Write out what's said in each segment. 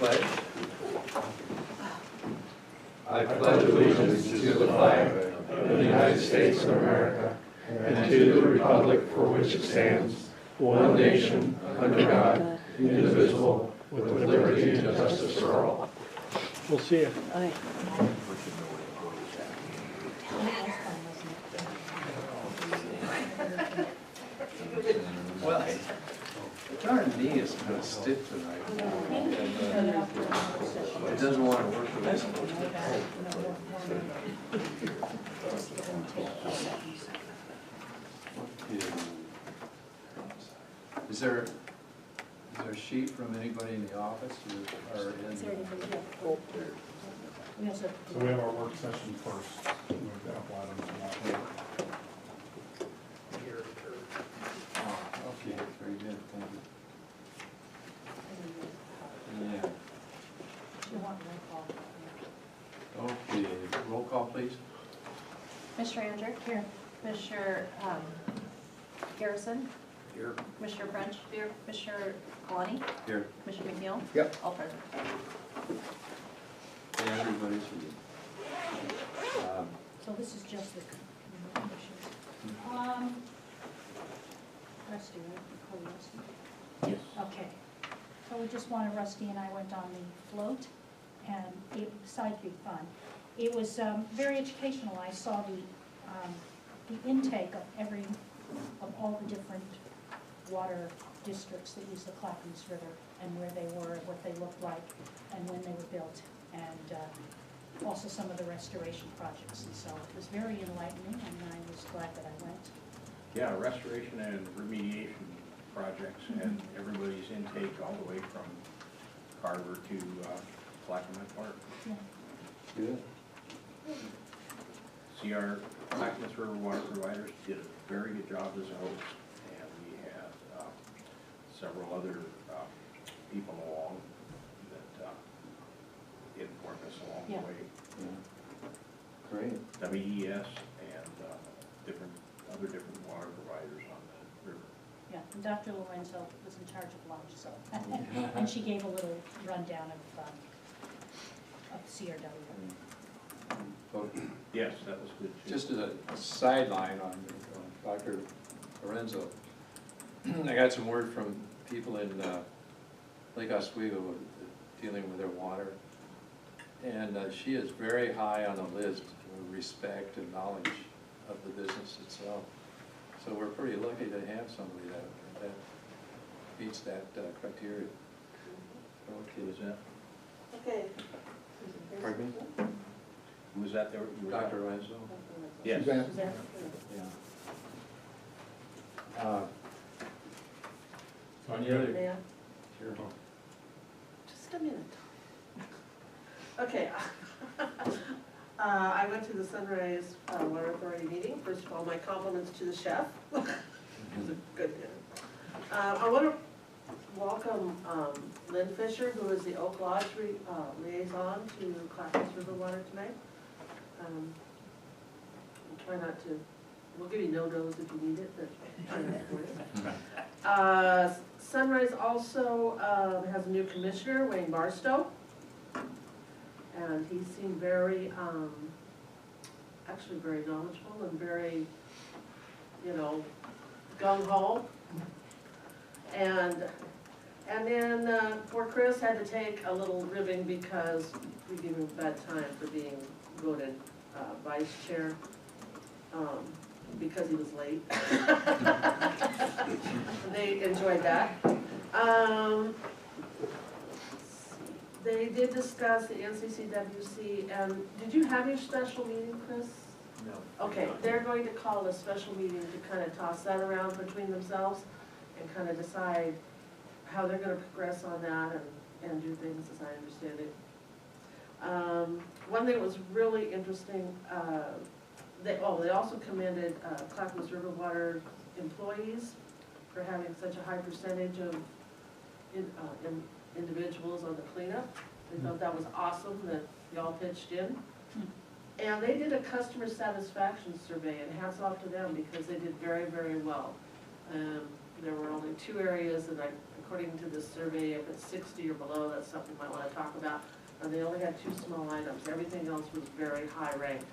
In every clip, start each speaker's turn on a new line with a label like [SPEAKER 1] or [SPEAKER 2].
[SPEAKER 1] pledge.
[SPEAKER 2] I pledge allegiance to the flag of the United States of America and to the republic for which it stands, one nation, under God, indivisible, with liberty and justice for all.
[SPEAKER 3] We'll see you.
[SPEAKER 1] Well, darn knee is kind of stiff tonight. It doesn't want to work for this. Is there a sheet from anybody in the office who are in?
[SPEAKER 4] So we have our work session first. We've got a couple items on that.
[SPEAKER 1] Okay, very good, thank you. Yeah. Okay, roll call, please.
[SPEAKER 5] Commissioner Andrew? Here. Commissioner Garrison?
[SPEAKER 1] Here.
[SPEAKER 5] Commissioner French? Here. Commissioner Kalani?
[SPEAKER 1] Here.
[SPEAKER 5] Commissioner McNeil?
[SPEAKER 1] Yep.
[SPEAKER 5] All present.
[SPEAKER 1] Everybody's here.
[SPEAKER 6] So this is just the commissions. Rusty, right? We call you Rusty?
[SPEAKER 4] Yes.
[SPEAKER 6] Okay. So we just wanted, Rusty and I went on the float, and it, besides being fun, it was very educational. I saw the intake of all the different water districts that use the Clackamas River, and where they were, what they looked like, and when they were built, and also some of the restoration projects. And so it was very enlightening, and I was glad that I went.
[SPEAKER 7] Yeah, restoration and remediation projects, and everybody's intake all the way from Carver to Clackamas Park.
[SPEAKER 6] Yeah.
[SPEAKER 1] Good.
[SPEAKER 7] See, our Clackamas River water providers did a very good job as a host, and we had several other people along that informed us along
[SPEAKER 6] Yeah.
[SPEAKER 7] the way.
[SPEAKER 1] Yeah. Great.
[SPEAKER 7] WES and other different water providers on the river.
[SPEAKER 6] Yeah, and Dr. Lorenzo was in charge of lunch, so, and she gave a little rundown of CRW.
[SPEAKER 1] Okay.
[SPEAKER 7] Yes, that was good too.
[SPEAKER 1] Just as a sideline on Dr. Lorenzo, I got some word from people in Lake Oswego dealing with their water, and she is very high on the list for respect and knowledge of the business itself. So we're pretty lucky to have somebody that meets that criteria.
[SPEAKER 7] Who was that?
[SPEAKER 5] Okay.
[SPEAKER 1] Pardon me?
[SPEAKER 7] Who was that there? You were
[SPEAKER 1] Dr. Lorenzo?
[SPEAKER 7] Yes.
[SPEAKER 1] Yeah.
[SPEAKER 4] So
[SPEAKER 1] Any other?
[SPEAKER 5] Yeah.
[SPEAKER 1] Sure.
[SPEAKER 5] Just a minute. Okay. I went to the Sunrise Water Authority meeting. First of all, my compliments to the chef. It was a good dinner. I want to welcome Lynn Fisher, who is the Oak Lodge liaison to Clackamas River Water tonight. Try not to, we'll give you no-nos if you need it, but try not to. Sunrise also has a new commissioner, Wayne Barstow. And he seemed very, actually very knowledgeable and very, gung-ho. And then poor Chris had to take a little ribbing because we gave him a bad time for being voted vice chair because he was late. They enjoyed that. They did discuss the NCCWC, and did you have your special meeting, Chris?
[SPEAKER 1] No.
[SPEAKER 5] Okay, they're going to call a special meeting to kind of toss that around between themselves and kind of decide how they're going to progress on that and do things as I understand it. One thing that was really interesting, they also commended Clackamas River Water employees for having such a high percentage of individuals on the cleanup. They thought that was awesome that y'all pitched in. And they did a customer satisfaction survey, and hats off to them because they did very, very well. There were only 2 areas that I according to this survey, if it's 60 or below, that's something we might want to talk about. And they only had 2 small items. Everything else was very high ranked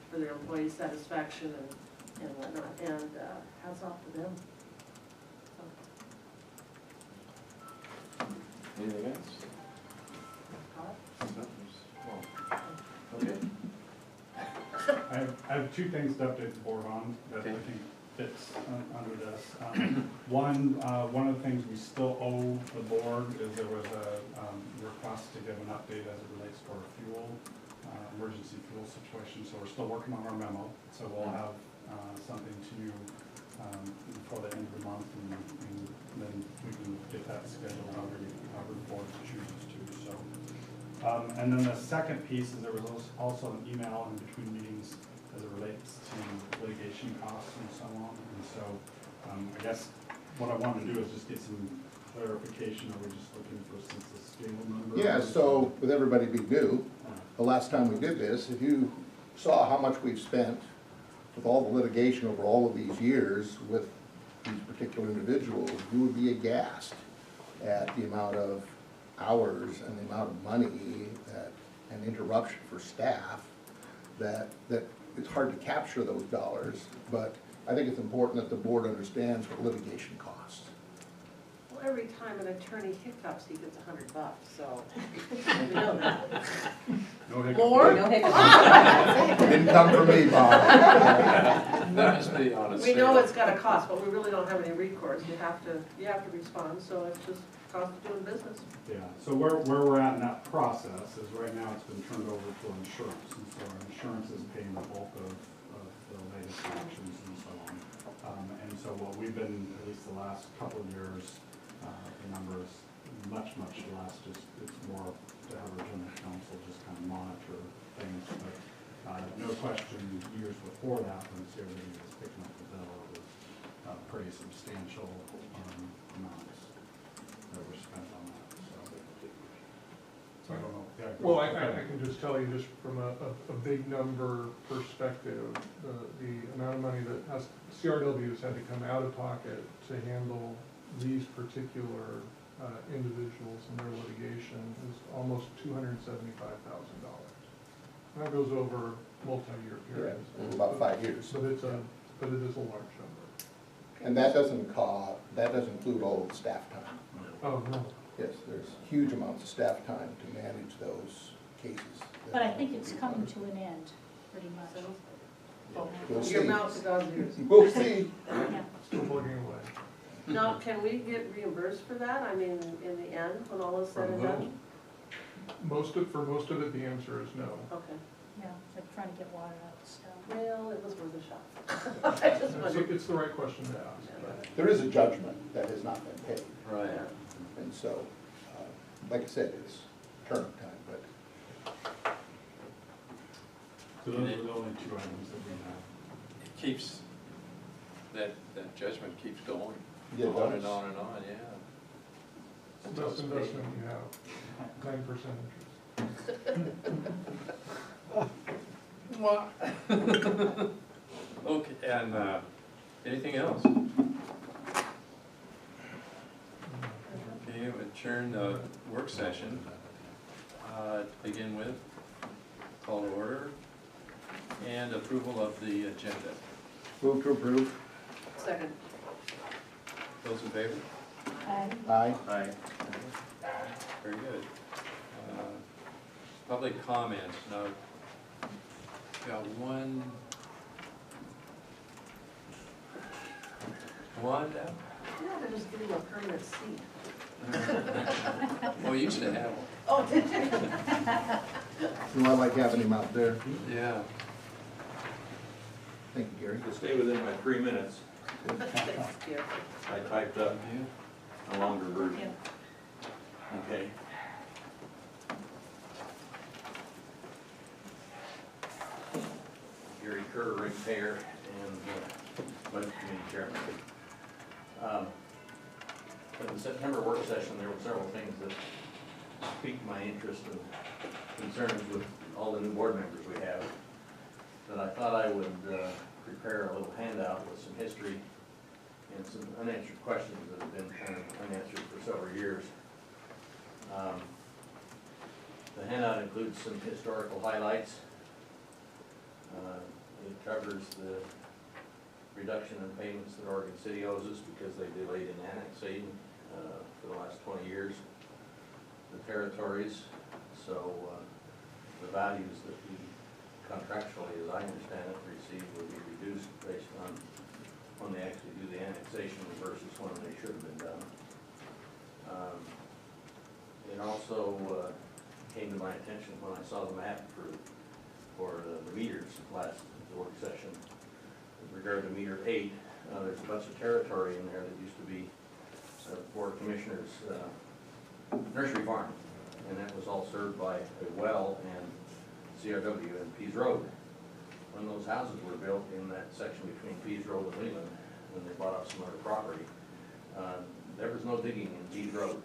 [SPEAKER 5] for their employee satisfaction and whatnot. And hats off to them.
[SPEAKER 1] Anything else?
[SPEAKER 5] So,
[SPEAKER 1] Oh, okay.
[SPEAKER 4] I have 2 things to update the board on that I
[SPEAKER 1] Okay.
[SPEAKER 4] think fits under this. One of the things we still owe the board is there was a request to give an update as it relates to our fuel, emergency fuel situation. So we're still working on our memo. So we'll have something to you before the end of the month, and then we can get that scheduled however the board chooses to. So. And then the second piece is there was also an email in between meetings as it relates to litigation costs and so on. And so I guess what I wanted to do is just get some clarification. Are we just looking for since the scale number?
[SPEAKER 3] Yeah, so with everybody being new, the last time we did this, if you saw how much we've spent with all the litigation over all of these years with these particular individuals, you would be aghast at the amount of hours and the amount of money and interruption for staff that it's hard to capture those dollars. But I think it's important that the board understands what litigation costs.
[SPEAKER 5] well, every time an attorney hiccups, he gets $100, so we know that.
[SPEAKER 4] No hiccup.
[SPEAKER 5] More?
[SPEAKER 3] Didn't come from me, Bob.
[SPEAKER 1] That must be on a
[SPEAKER 5] We know
[SPEAKER 1] sale.
[SPEAKER 5] it's got a cost, but we really don't have any recourse. You have to respond, so it's just cost of doing business.
[SPEAKER 4] Yeah, so where we're at in that process is right now it's been turned over to insurance, and so our insurance is paying the bulk of the latest actions and so on. And so what we've been, at least the last couple of years, the number is much less, just it's more to have our general counsel just kind of monitor things. But no question, years before that, when CRD was picking up the bill, it was pretty substantial amounts that were spent on that, so I don't know. Yeah,
[SPEAKER 2] Well, I can just tell you, just from a big number perspective, the amount of money that CRW has had to come out of pocket to handle these particular individuals and their litigation is almost $275,000. And that goes over multi-year
[SPEAKER 3] Yeah,
[SPEAKER 2] periods.
[SPEAKER 3] it was about 5 years.
[SPEAKER 2] But it is a large number.
[SPEAKER 3] And that doesn't include all of the staff time.
[SPEAKER 2] Oh, no.
[SPEAKER 3] Yes, there's huge amounts of staff time to manage those cases.
[SPEAKER 6] But I think it's coming to an end, pretty much.
[SPEAKER 3] We'll
[SPEAKER 5] Your
[SPEAKER 3] see.
[SPEAKER 5] mouth to God's ears.
[SPEAKER 3] We'll see.
[SPEAKER 6] Yeah.
[SPEAKER 2] Still plugging away.
[SPEAKER 5] Now, can we get reimbursed for that? I mean, in the end, when all is said and done?
[SPEAKER 2] For most of it, the answer is no.
[SPEAKER 5] Okay.
[SPEAKER 6] Yeah, it's like trying to get water out of stone.
[SPEAKER 5] Well, it was worth a shot. I just wondered.
[SPEAKER 2] It's the right question to ask. but-
[SPEAKER 3] There is a judgment that has not been paid.
[SPEAKER 1] Right.
[SPEAKER 3] And so, like I said, it's turnip time, but
[SPEAKER 4] those are the only 2 items that we have.
[SPEAKER 1] It keeps, that judgment keeps going,
[SPEAKER 3] Yeah, it
[SPEAKER 1] on
[SPEAKER 3] does.
[SPEAKER 1] and on and on, yeah.
[SPEAKER 2] It's the best investment you have, 9% interest.
[SPEAKER 1] Okay, and anything else? Okay, adjourn the work session. To begin with, call to order, and approval of the agenda.
[SPEAKER 3] move to approve.
[SPEAKER 5] Second.
[SPEAKER 1] Those in favor?
[SPEAKER 3] Aye.
[SPEAKER 1] Aye. Very good. Public comments, now, got one. Come on down.
[SPEAKER 5] Yeah, they're just getting a permanent seat.
[SPEAKER 1] Well, you used to have one.
[SPEAKER 5] Oh, did you?
[SPEAKER 3] You know, I like having him out there.
[SPEAKER 1] Yeah.
[SPEAKER 3] Thank you, Gary.
[SPEAKER 8] To stay within my 3 minutes,
[SPEAKER 5] Thanks, Gary.
[SPEAKER 8] I typed up a longer version. Okay. Gary Kerr, ratepayer, and Budget Committee Chairman. At the September work session, there were several things that piqued my interest and concerns with all the new board members we have, that I thought I would prepare a little handout with some history and some unanswered questions that have been kind of unanswered for several years. The handout includes some historical highlights. It covers the reduction in payments that Oregon City owes us because they delayed in annexing for the last 20 years the territories. So the values that we contractually, as I understand it, receive will be reduced based on when they actually do the annexation versus when they should have been done. It also came to my attention when I saw the map for the meters last work session. With regard to meter 8, there's a bunch of territory in there that used to be Board of Commissioners nursery farm, and that was all served by a well and CRW and Pease Road. When those houses were built in that section between Pease Road and Leland, when they bought up some other property, there was no digging in Pease Road.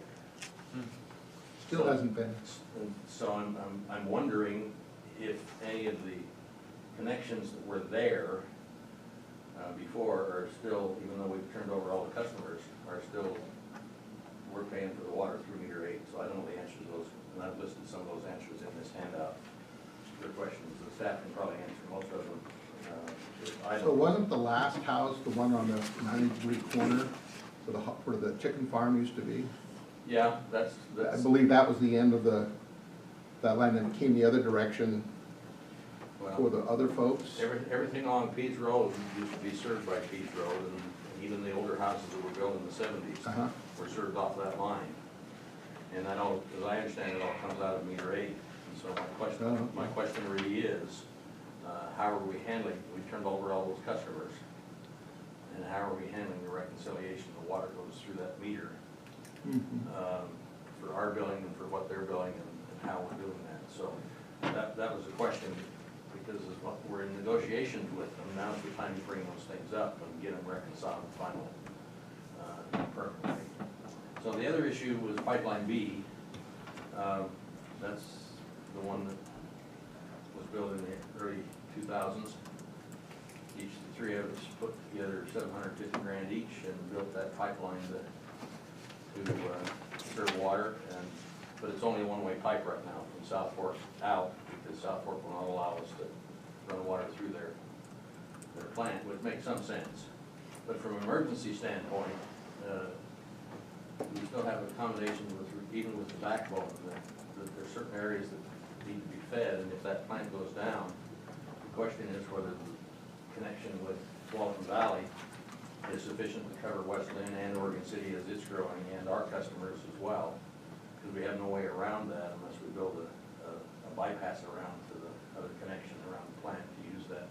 [SPEAKER 3] Still hasn't been.
[SPEAKER 8] And so I'm wondering if any of the connections that were there before are still, even though we've turned over all the customers, are still, we're paying for the water through meter 8. So I don't know the answers to those, and I've listed some of those answers in this handout. Their questions, the staff can probably answer most of them.
[SPEAKER 3] So wasn't the last house the one on the 90-degree corner where the chicken farm used to be?
[SPEAKER 8] Yeah,
[SPEAKER 3] I
[SPEAKER 8] that's
[SPEAKER 3] believe that was the end of that line, and it came the other direction for the other folks.
[SPEAKER 8] everything on Pease Road used to be served by Pease Road, and even the older houses that were built in the 70s were served off that line. And I know, as I understand it, all comes out of meter 8. And so my question really is, how are we handling? We turned over all those customers, and how are we handling the reconciliation? The water goes through that meter for our billing and for what they're billing, and how we're doing that. So that was a question, because we're in negotiations with them. Now's the time to bring those things up and get them reconciled finally permanently. So the other issue was pipeline B. That's the one that was built in the early 2000s. The three of us put together $750 grand each and built that pipeline to serve water. But it's only a one-way pipe right now from South Fork out, because South Fork will not allow us to run water through their plant, which makes some sense. But from an emergency standpoint, we still have accommodation even with the backbone, that there's certain areas that need to be fed, and if that plant goes down, the question is whether the connection with Walton Valley is sufficient to cover West Lynn and Oregon City as it's growing, and our customers as well, because we have no way around that unless we build a bypass around to the other connection around the plant to use that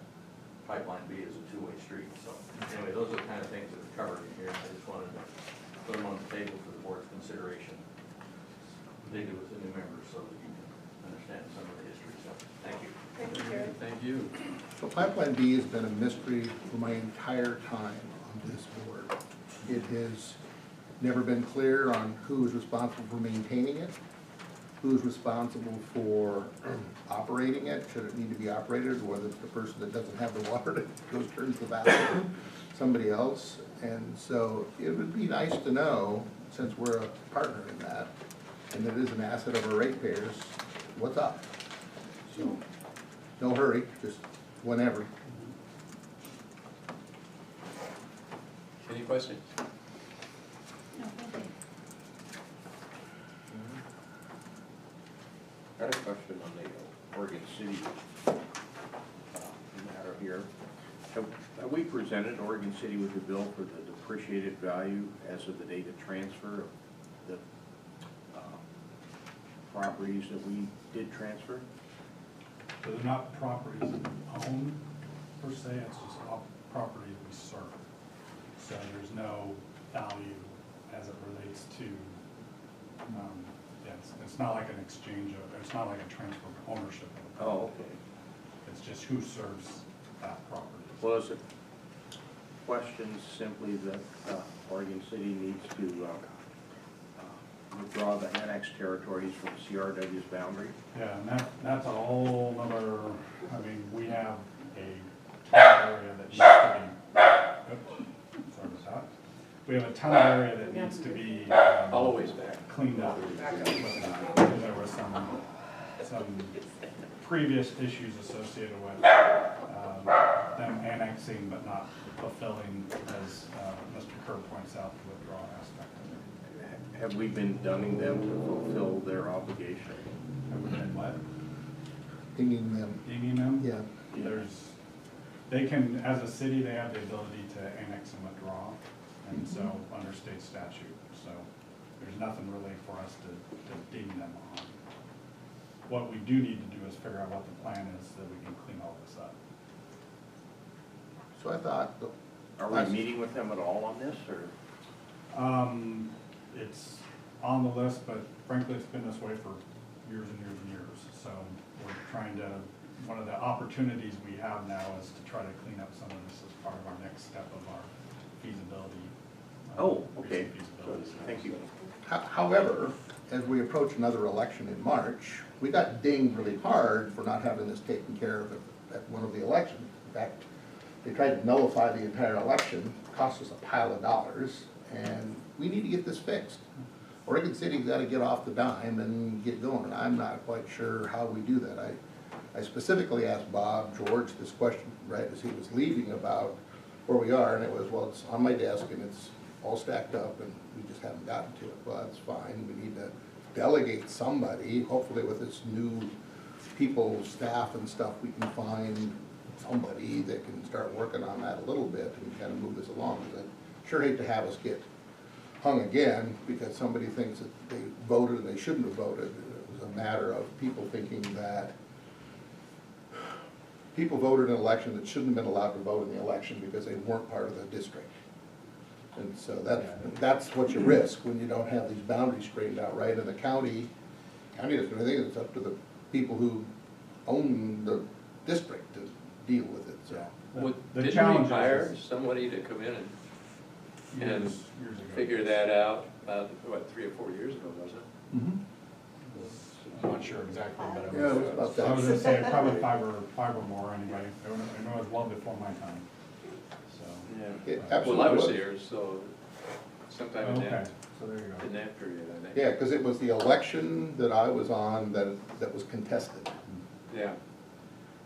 [SPEAKER 8] pipeline B as a two-way street. So anyway, those are the kind of things that are covered in here. I just wanted to put them on the table for the board's consideration, particularly with the new members, so that you can understand some of the history. So thank you.
[SPEAKER 5] Thank you, Gary.
[SPEAKER 1] Thank you.
[SPEAKER 3] So pipeline B has been a mystery for my entire time on this board. It has never been clear on who is responsible for maintaining it, who's responsible for operating it, should it need to be operated, or whether it's the person that doesn't have the water that goes turns the valve, somebody else. And so it would be nice to know, since we're a partner in that, and it is an asset of our ratepayers, what's up. So, no hurry, just whenever.
[SPEAKER 1] Any questions?
[SPEAKER 6] No, thank you.
[SPEAKER 7] I had a question on the Oregon City matter here. Have we presented Oregon City with a bill for the depreciated value as of the date of transfer of the properties that we did transfer?
[SPEAKER 4] So they're not properties that we own per se, it's just property we serve. So there's no value as it relates to, yeah, it's not like an exchange of, it's not like a transfer of ownership of the property.
[SPEAKER 7] Oh, okay.
[SPEAKER 4] It's just who serves that property.
[SPEAKER 7] Well, is it question simply that Oregon City needs to withdraw the annexed territories from CRW's boundary?
[SPEAKER 4] Yeah, and that's a whole other, I mean, we have a area that needs to be, oops, sorry about that. we have a ton of area that needs to be
[SPEAKER 1] Always back.
[SPEAKER 4] cleaned up. Because there was some previous issues associated with them annexing but not fulfilling, as Mr. Kerr points out, the withdrawal aspect of it.
[SPEAKER 7] Have we been dunning them to fulfill their obligation?
[SPEAKER 4] Have we been what?
[SPEAKER 3] Dinging them,
[SPEAKER 4] Dinging them?
[SPEAKER 3] yeah.
[SPEAKER 4] They can, as a city, they have the ability to annex and withdraw, and so, under state statute, so there's nothing really for us to ding them on. What we do need to do is figure out what the plan is so that we can clean all this up.
[SPEAKER 3] So I thought,
[SPEAKER 7] Are we meeting with them at all on this, or?
[SPEAKER 4] It's on the list, but frankly, it's been this way for years and years and years, so we're trying to, one of the opportunities we have now is to try to clean up some of this as part of our next step of our feasibility.
[SPEAKER 7] Oh, okay.
[SPEAKER 4] recent feasibility study.
[SPEAKER 7] Thank you.
[SPEAKER 3] however, as we approach another election in March, we got dinged really hard for not having this taken care of at one of the elections. In fact, they tried to nullify the entire election, cost us a pile of dollars, and we need to get this fixed. Oregon City's gotta get off the dime and get going, and I'm not quite sure how we do that. I specifically asked Bob George this question right as he was leaving about where we are, and it was, well, it's on my desk and it's all stacked up and we just haven't gotten to it. Well, that's fine, we need to delegate somebody, hopefully with this new people, staff and stuff, we can find somebody that can start working on that a little bit and kind of move this along. 'Cause I sure hate to have us get hung again because somebody thinks that they voted and they shouldn't have voted. It was a matter of people thinking that people voted in an election that shouldn't have been allowed to vote in the election because they weren't part of the district. And so that's what you risk when you don't have these boundaries straightened out right. And the county doesn't do anything, it's up to the people who own the district to deal with it, so.
[SPEAKER 4] The
[SPEAKER 1] Didn't we
[SPEAKER 4] challenge
[SPEAKER 1] hire
[SPEAKER 4] is
[SPEAKER 1] somebody to come in and
[SPEAKER 4] years ago.
[SPEAKER 1] figure that out, what, 3 or 4 years ago, wasn't it?
[SPEAKER 4] I'm not sure exactly, but it
[SPEAKER 3] Yeah, it was
[SPEAKER 4] was,
[SPEAKER 3] about that.
[SPEAKER 4] I was gonna say probably five or more anyway. I know it was well before my time, so.
[SPEAKER 1] Yeah.
[SPEAKER 3] It
[SPEAKER 1] Well, I
[SPEAKER 3] absolutely
[SPEAKER 1] was
[SPEAKER 3] was.
[SPEAKER 1] here, so sometime in
[SPEAKER 4] Okay,
[SPEAKER 1] that,
[SPEAKER 4] so there you go.
[SPEAKER 1] in that period, I think.
[SPEAKER 3] Yeah, because it was the election that I was on that was contested.
[SPEAKER 1] Yeah.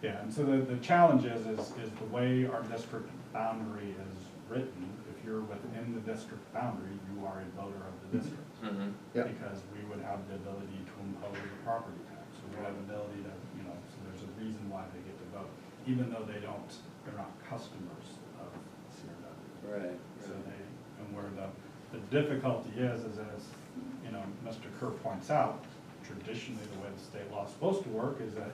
[SPEAKER 4] Yeah, and so the challenge is the way our district boundary is written, if you're within the district boundary, you are a voter of the district.
[SPEAKER 1] Mm-hmm.
[SPEAKER 3] Yeah.
[SPEAKER 4] Because we would have the ability to impose a property tax, so we have the ability to, so there's a reason why they get to vote, even though they're not customers of CRW.
[SPEAKER 1] Right.
[SPEAKER 4] So they, and where the difficulty is as, Mr. Kerr points out, traditionally, the way the state law is supposed to work is that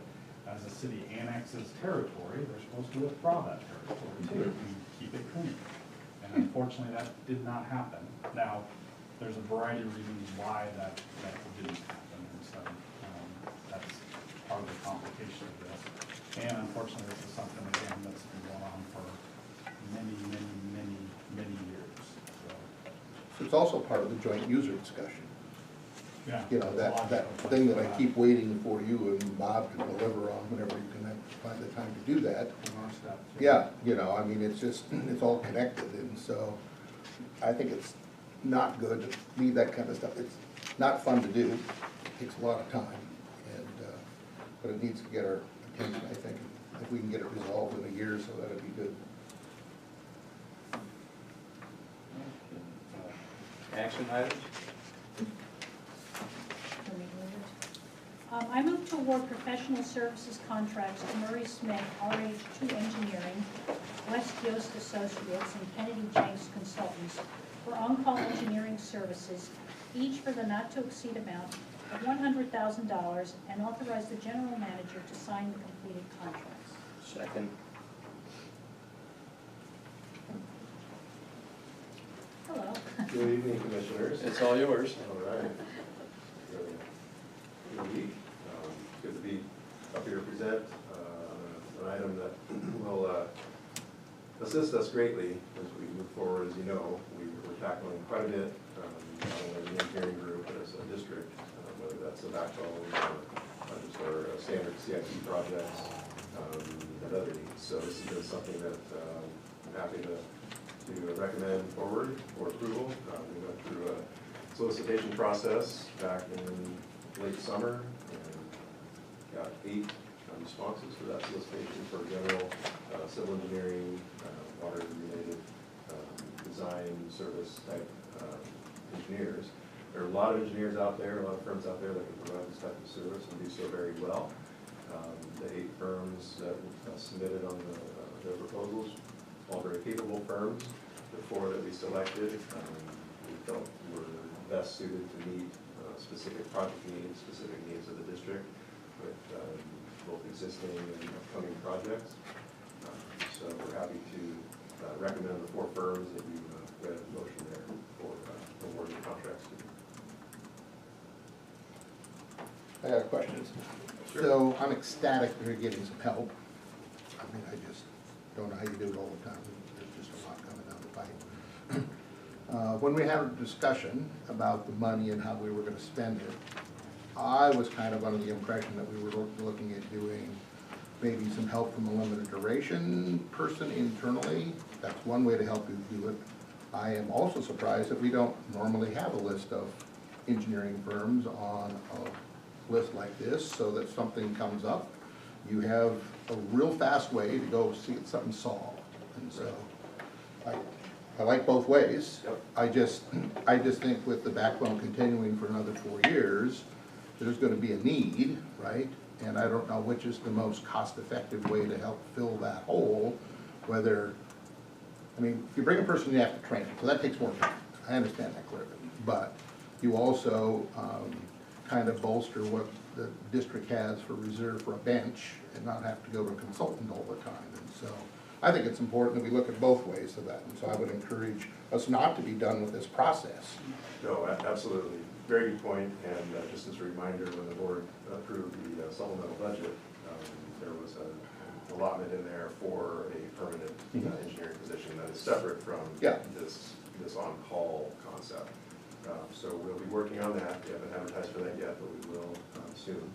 [SPEAKER 4] as a city annexes territory, they're supposed to withdraw that territory too, and keep it clean. And unfortunately, that did not happen. Now, there's a variety of reasons why that didn't happen, and so, that's part of the complication of this. And unfortunately, this is something, again, that's been going on for many years, so.
[SPEAKER 3] So it's also part of the joint user discussion.
[SPEAKER 4] Yeah.
[SPEAKER 3] You know, that thing that I keep waiting for you and Bob to deliver on whenever you can find the time to do that. Yeah, I mean, it's just, it's all connected, and so I think it's not good to leave that kind of stuff. It's not fun to do, it takes a lot of time, and, but it needs to get our attention, I think. If we can get it resolved in a year, so that'd be good.
[SPEAKER 1] Action items?
[SPEAKER 6] I move to award professional services contracts to Murray Smith, RH2 Engineering, West Yost Associates, and Kennedy Jenks Consultants for on-call engineering services, each for the not-to-exceed amount of $100,000, and authorize the general manager to sign the completed contracts.
[SPEAKER 7] Second.
[SPEAKER 6] Hello.
[SPEAKER 2] Good evening, Commissioners.
[SPEAKER 1] It's all yours.
[SPEAKER 2] All right. Good week. Good to be up here to present an item that will assist us greatly as we move forward. As you know, we're tackling quite a bit, not only the engineering group, but as a district, whether that's the backbone or just our standard CIP projects and other needs. So this has been something that I'm happy to
[SPEAKER 9] to recommend forward for approval. We went through a solicitation process back in late summer and got 8 responses to that solicitation for general civil engineering, water-related design service type engineers. There are a lot of engineers out there, a lot of firms out there that can provide this type of service and do so very well. The 8 firms that submitted on their proposals, all very capable firms. The 4 that we selected, we felt were best suited to meet specific project needs, specific needs of the district with both existing and upcoming projects. So we're happy to recommend the 4 firms that you read in motion there for awarding contracts to.
[SPEAKER 3] I got questions.
[SPEAKER 9] Sure.
[SPEAKER 3] So I'm ecstatic that you're getting some help. I mean, I just don't know how you do it all the time. There's just a lot coming down the pipe. When we had a discussion about the money and how we were gonna spend it, I was kind of under the impression that we were looking at doing maybe some help from a limited duration person internally. That's one way to help you do it. I am also surprised that we don't normally have a list of engineering firms on a list like this, so that something comes up, you have a real fast way to go see something solved. And so, I like both ways.
[SPEAKER 9] Yep.
[SPEAKER 3] I just think with the backbone continuing for another 4 years, there's gonna be a need, right? And I don't know which is the most cost-effective way to help fill that hole, whether, I mean, if you bring a person, you have to train them, so that takes more time. I understand that clearly. But you also kind of bolster what the district has for reserve for a bench and not have to go to a consultant all the time. And so I think it's important that we look at both ways of that. And so I would encourage us not to be done with this process.
[SPEAKER 9] No, absolutely. Very good point. And just as a reminder, when the board approved the supplemental budget, there was an allotment in there for a permanent engineering position that is separate from this on-call concept. So we'll be working on that. We haven't advertised for that yet, but we will soon.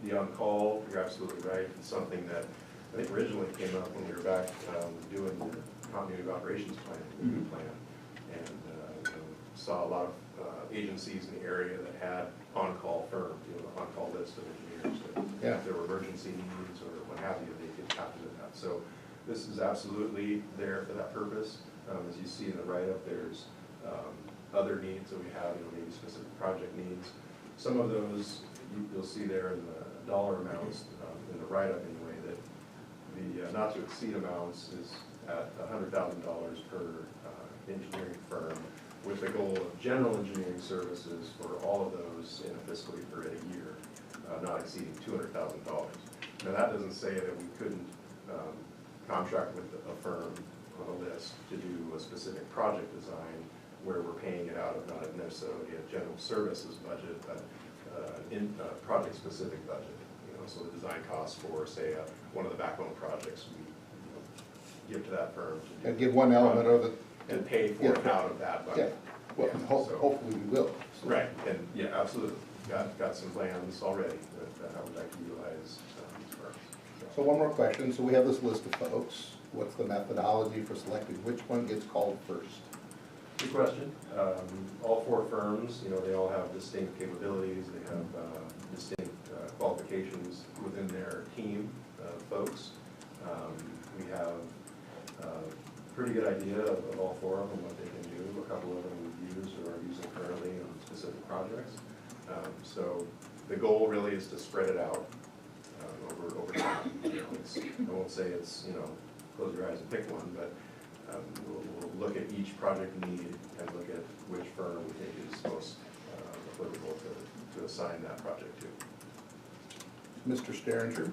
[SPEAKER 9] The on-call, you're absolutely right. It's something that I think originally came up when we were back doing the continuity of operations plan, and saw a lot of agencies in the area that had on-call firms, the on-call list of engineers. That if there were emergency needs or what have you, they could tap into that. So this is absolutely there for that purpose. As you see in the write-up, there's other needs that we have, maybe specific project needs. Some of those you'll see there in the dollar amounts in the write-up anyway, that the not to exceed amounts is at $100,000 per engineering firm, with the goal of general engineering services for all of those in a fiscal year or a year, not exceeding $200,000. Now that doesn't say that we couldn't contract with a firm on a list to do a specific project design where we're paying it out of not necessarily a general services budget, but in project-specific budget. So the design costs for, say, one of the backbone projects, we give to that firm to do
[SPEAKER 3] And give one element of it.
[SPEAKER 9] and pay for it out of that budget.
[SPEAKER 3] Well,
[SPEAKER 9] So-
[SPEAKER 3] hopefully we will.
[SPEAKER 9] Right, and yeah, absolutely. Got some plans already that I would like to utilize these firms.
[SPEAKER 3] So one more question. So we have this list of folks. What's the methodology for selecting which one gets called first?
[SPEAKER 9] Good question. All 4 firms, they all have distinct capabilities. They have distinct qualifications within their team of folks. We have a pretty good idea of all 4 of them, what they can do. A couple of them we've used or are using currently on specific projects. So the goal really is to spread it out over time. I won't say it's, close your eyes and pick one, but we'll look at each project need and look at which firm we think is most applicable to assign that project to.
[SPEAKER 3] Mr. Sterringer,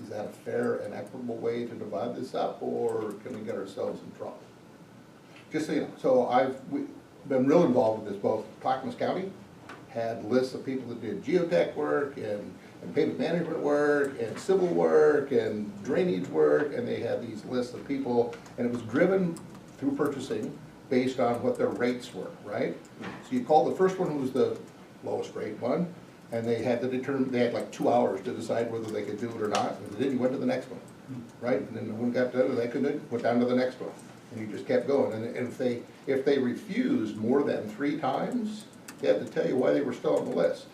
[SPEAKER 3] is that a fair and equitable way to divide this up, or can we get ourselves in trouble? Just so you know, so we've been real involved with this. Both Clackamas County had lists of people that did geotech work and pavement management work and civil work and drainage work, and they had these lists of people, and it was driven through purchasing based on what their rates were, right? So you call the first one who was the lowest rate one, and they had to determine, they had like 2 hours to decide whether they could do it or not. If they didn't, you went to the next one, right? And then when it got done, they couldn't, went down to the next one. And you just kept going, and if they refused more than 3 times, they had to tell you why they were still on the list.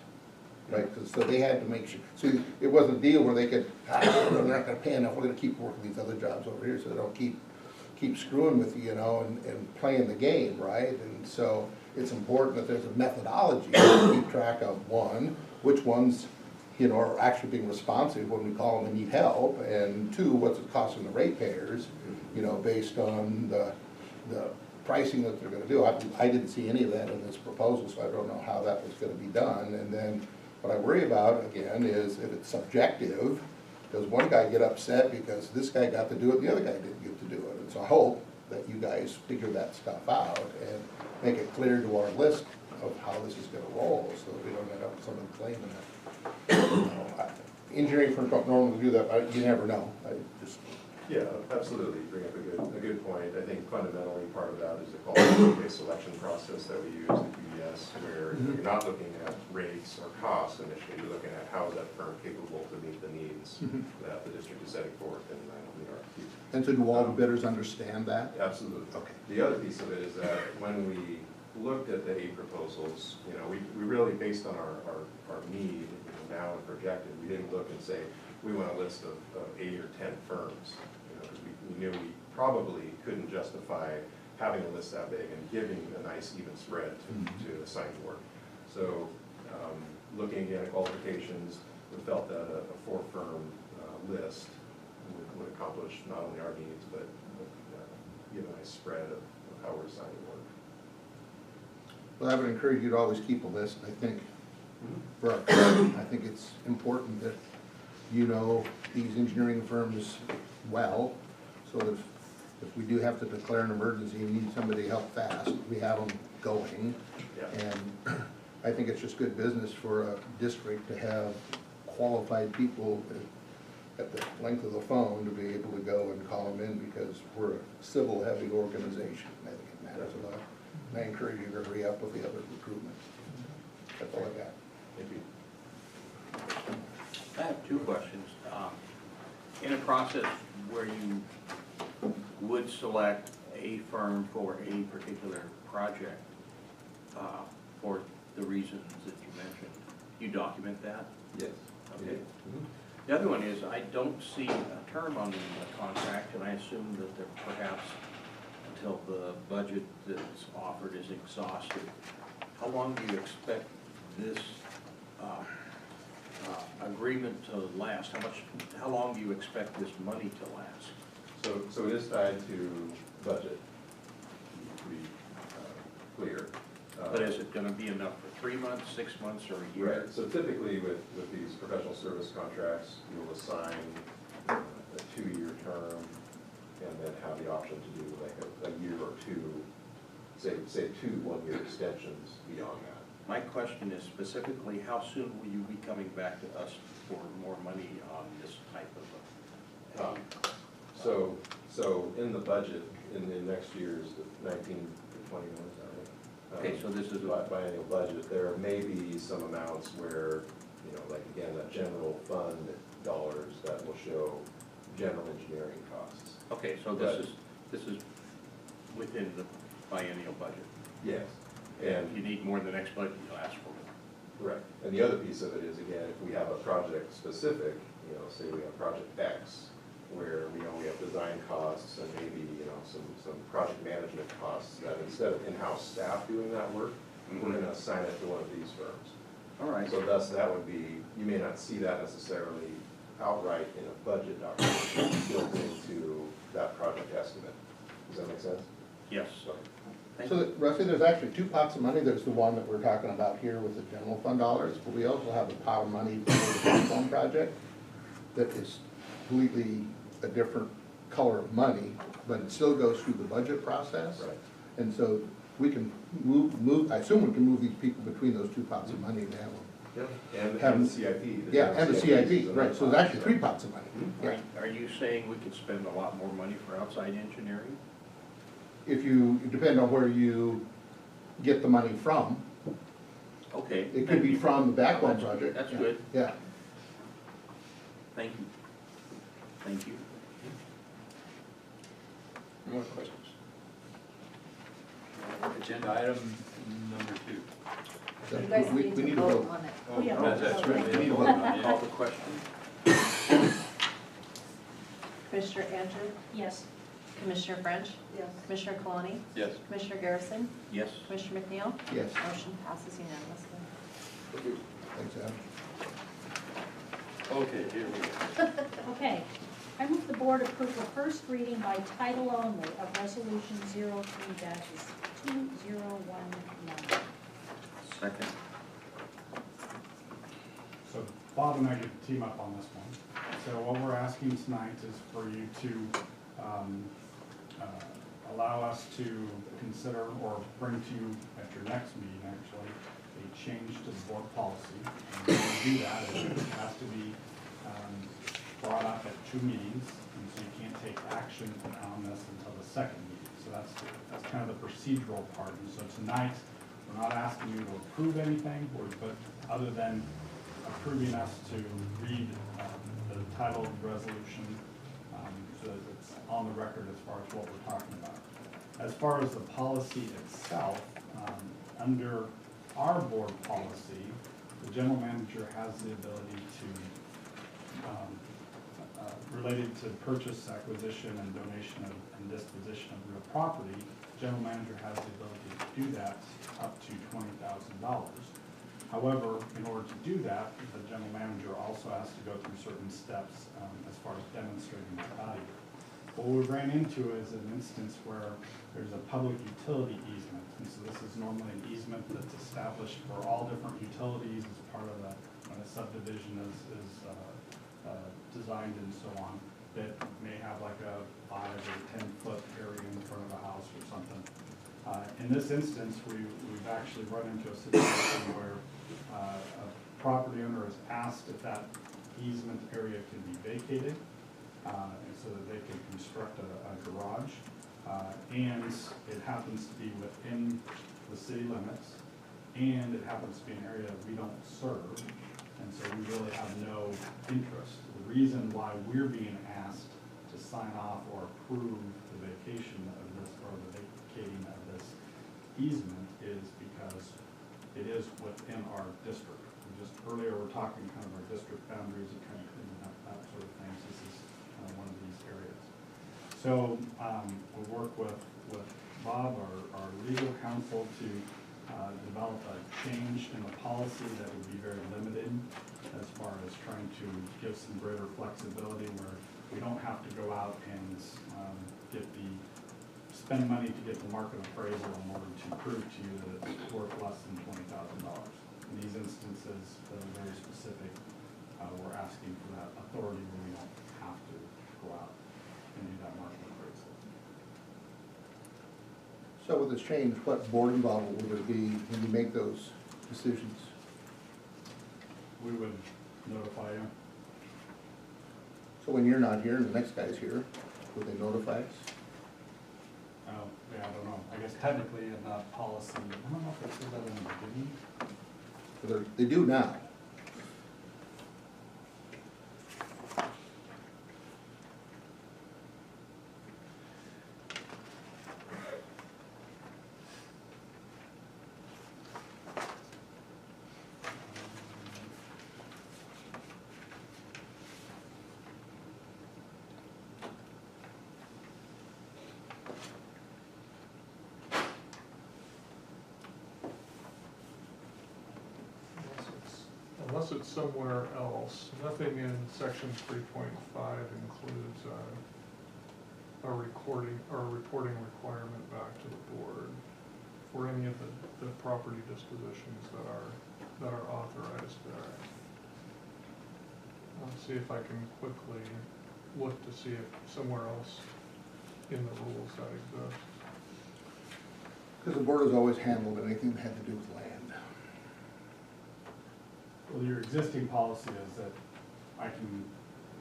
[SPEAKER 3] Right, so they had to make sure, so it wasn't a deal where they could, they're not gonna pay enough, we're gonna keep working these other jobs over here, so they don't keep screwing with you, and playing the game, right? And so it's important that there's a methodology to keep track of, one, which ones, are actually being responsive when we call them and need help, and 2, what's it costing the ratepayers, based on the pricing that they're gonna do. I didn't see any of that in this proposal, so I don't know how that was gonna be done. And then what I worry about, again, is if it's subjective, does one guy get upset because this guy got to do it and the other guy didn't get to do it? And so I hope that you guys figure that stuff out and make it clear to our list of how this is gonna roll, so that we don't end up with someone claiming that. Engineering firms don't normally do that, but you never know.
[SPEAKER 9] Yeah, absolutely, you bring up a good point. I think fundamentally part of that is the qualification-based selection process that we use, the QBS, where you're not looking at rates or costs initially, you're looking at how is that firm capable to meet the needs that the district is setting forth in the RFP.
[SPEAKER 3] And so do all the bidders understand that?
[SPEAKER 9] Absolutely.
[SPEAKER 3] Okay.
[SPEAKER 9] The other piece of it is that when we looked at the 8 proposals, we really, based on our need now and projected, we didn't look and say, we want a list of 8 or 10 firms. Because we knew we probably couldn't justify having a list that big and giving a nice even spread to assign work. So looking again at qualifications, we felt that a 4-firm list would accomplish not only our needs, but give a nice spread of how we're assigning work.
[SPEAKER 3] Well, I would encourage you to always keep a list. I think, I think it's important that these engineering firms well, so that if we do have to declare an emergency and need somebody to help fast, we have them going.
[SPEAKER 9] Yeah.
[SPEAKER 3] And I think it's just good business for a district to have qualified people at the length of the phone to be able to go and call them in, because we're a civil-heavy organization. I think it matters a lot. And I encourage you to hurry up with the other recruitment. That's all I got.
[SPEAKER 9] Thank you.
[SPEAKER 8] I have 2 questions. In a process where you would select a firm for a particular project, for the reasons that you mentioned, you document that?
[SPEAKER 9] Yes.
[SPEAKER 8] Okay. The other one is, I don't see a term on the contract, and I assume that there perhaps until the budget that's offered is exhausted. How long do you expect this agreement to last? How long do you expect this money to last?
[SPEAKER 9] So it is tied to budget, to be clear.
[SPEAKER 8] But is it gonna be enough for 3 months, 6 months, or a year?
[SPEAKER 9] Right, so typically with these professional service contracts, you'll assign a 2-year term and then have the option to do like a year or 2, say 2 1-year extensions beyond that.
[SPEAKER 8] My question is specifically, how soon will you be coming back to us for more money on this type of
[SPEAKER 9] So in the budget, in next year's 19 to 21, is that right?
[SPEAKER 8] Okay, so this is
[SPEAKER 9] biennial budget, there may be some amounts where, like again, that general fund dollars that will show general engineering costs.
[SPEAKER 8] Okay, so this is within the biennial budget.
[SPEAKER 9] Yes.
[SPEAKER 8] And if you need more in the next budget, you'll ask for more.
[SPEAKER 9] Right. And the other piece of it is, again, if we have a project specific, say we have project X, where we have design costs and maybe, some project management costs, that instead of in-house staff doing that work, we're gonna assign it to one of these firms.
[SPEAKER 8] All right.
[SPEAKER 9] So thus, that would be, you may not see that necessarily outright in a budget document, built into that project estimate. Does that make sense?
[SPEAKER 8] Yes. Thank
[SPEAKER 3] So,
[SPEAKER 8] you.
[SPEAKER 3] Rusty, there's actually 2 pots of money. There's the one that we're talking about here with the general fund dollars, but we also have a pot of money for the platform project that is completely a different color of money, but it still goes through the budget process.
[SPEAKER 9] Right.
[SPEAKER 3] And so we can move, I assume we can move these people between those 2 pots of money and have them.
[SPEAKER 9] And
[SPEAKER 3] Have-
[SPEAKER 9] the CIP.
[SPEAKER 3] Yeah, and the CIP,
[SPEAKER 9] is
[SPEAKER 3] right, so there's actually 3 pots of money. Yeah.
[SPEAKER 8] Are you saying we could spend a lot more money for outside engineering?
[SPEAKER 3] If you, it depends on where you get the money from.
[SPEAKER 8] Okay.
[SPEAKER 3] It could be from the backbone
[SPEAKER 8] That's-
[SPEAKER 3] project.
[SPEAKER 8] That's
[SPEAKER 3] Yeah.
[SPEAKER 8] good.
[SPEAKER 3] Yeah.
[SPEAKER 8] Thank you. Thank you.
[SPEAKER 1] More questions? Agenda item number 2.
[SPEAKER 10] You guys need to vote on it.
[SPEAKER 6] Oh, yeah.
[SPEAKER 1] That's right.
[SPEAKER 3] We need a vote.
[SPEAKER 8] Call the question.
[SPEAKER 10] Commissioner Andrew,
[SPEAKER 6] Yes.
[SPEAKER 10] Commissioner French,
[SPEAKER 5] Yes.
[SPEAKER 10] Commissioner Coloni,
[SPEAKER 1] Yes.
[SPEAKER 10] Commissioner Garrison,
[SPEAKER 8] Yes.
[SPEAKER 10] Commissioner McNeil.
[SPEAKER 3] Yes,
[SPEAKER 10] Motion passes unanimously.
[SPEAKER 3] thanks, Adam.
[SPEAKER 1] Okay, here we go.
[SPEAKER 6] Okay. I move the board approve the first reading by title only of Resolution 03-2019.
[SPEAKER 8] Second.
[SPEAKER 4] So Bob and I get to team up on this one. So what we're asking tonight is for you to allow us to consider or bring to you at your next meeting, actually, a change to the board policy. And when we do that, it has to be brought up at 2 meetings, and so you can't take action on this until the second meeting. So that's kind of the procedural part. And so tonight, we're not asking you to approve anything, but other than approving us to read the title of the resolution, so that it's on the record as far as what we're talking about. As far as the policy itself, under our board policy, the general manager has the ability to, related to purchase, acquisition, and donation and disposition of real property, the general manager has the ability to do that up to $20,000. However, in order to do that, the general manager also has to go through certain steps as far as demonstrating that value. What we ran into is an instance where there's a public utility easement, and so this is normally an easement that's established for all different utilities as part of when a subdivision is designed and so on, that may have like a 5 or 10-foot area in front of a house or something. In this instance, we've actually run into a situation where a property owner is asked if that easement area can be vacated, and so that they can construct a garage. And it happens to be within the city limits, and it happens to be an area that we don't serve, and so we really have no interest. The reason why we're being asked to sign off or approve the vacation of this, or the vacating of this easement, is because it is within our district. Earlier, we're talking kind of our district boundaries and kind of cleaning up that sort of things. This is one of these areas. So we'll work with Bob, our legal counsel, to develop a change in the policy that would be very limited as far as trying to give some greater flexibility, where we don't have to go out and spend money to get the market appraisal in order to prove to you that it's worth less than $20,000. In these instances that are very specific, we're asking for that authority where we don't have to go out and do that market appraisal.
[SPEAKER 3] So with this change, what board involvement will there be when you make those decisions?
[SPEAKER 4] We would notify you.
[SPEAKER 3] So when you're not here and the next guy's here, will they notify us?
[SPEAKER 4] Yeah, I don't know. I guess technically in that policy, I don't know if it says that in the beginning.
[SPEAKER 3] They do now.
[SPEAKER 2] Unless it's somewhere else, nothing in section 3.5 includes a reporting requirement back to the board for any of the property dispositions that are authorized there. I'll see if I can quickly look to see if somewhere else in the rules that exists.
[SPEAKER 3] Because the board has always handled anything that had to do with land.
[SPEAKER 4] Well, your existing policy is that I can,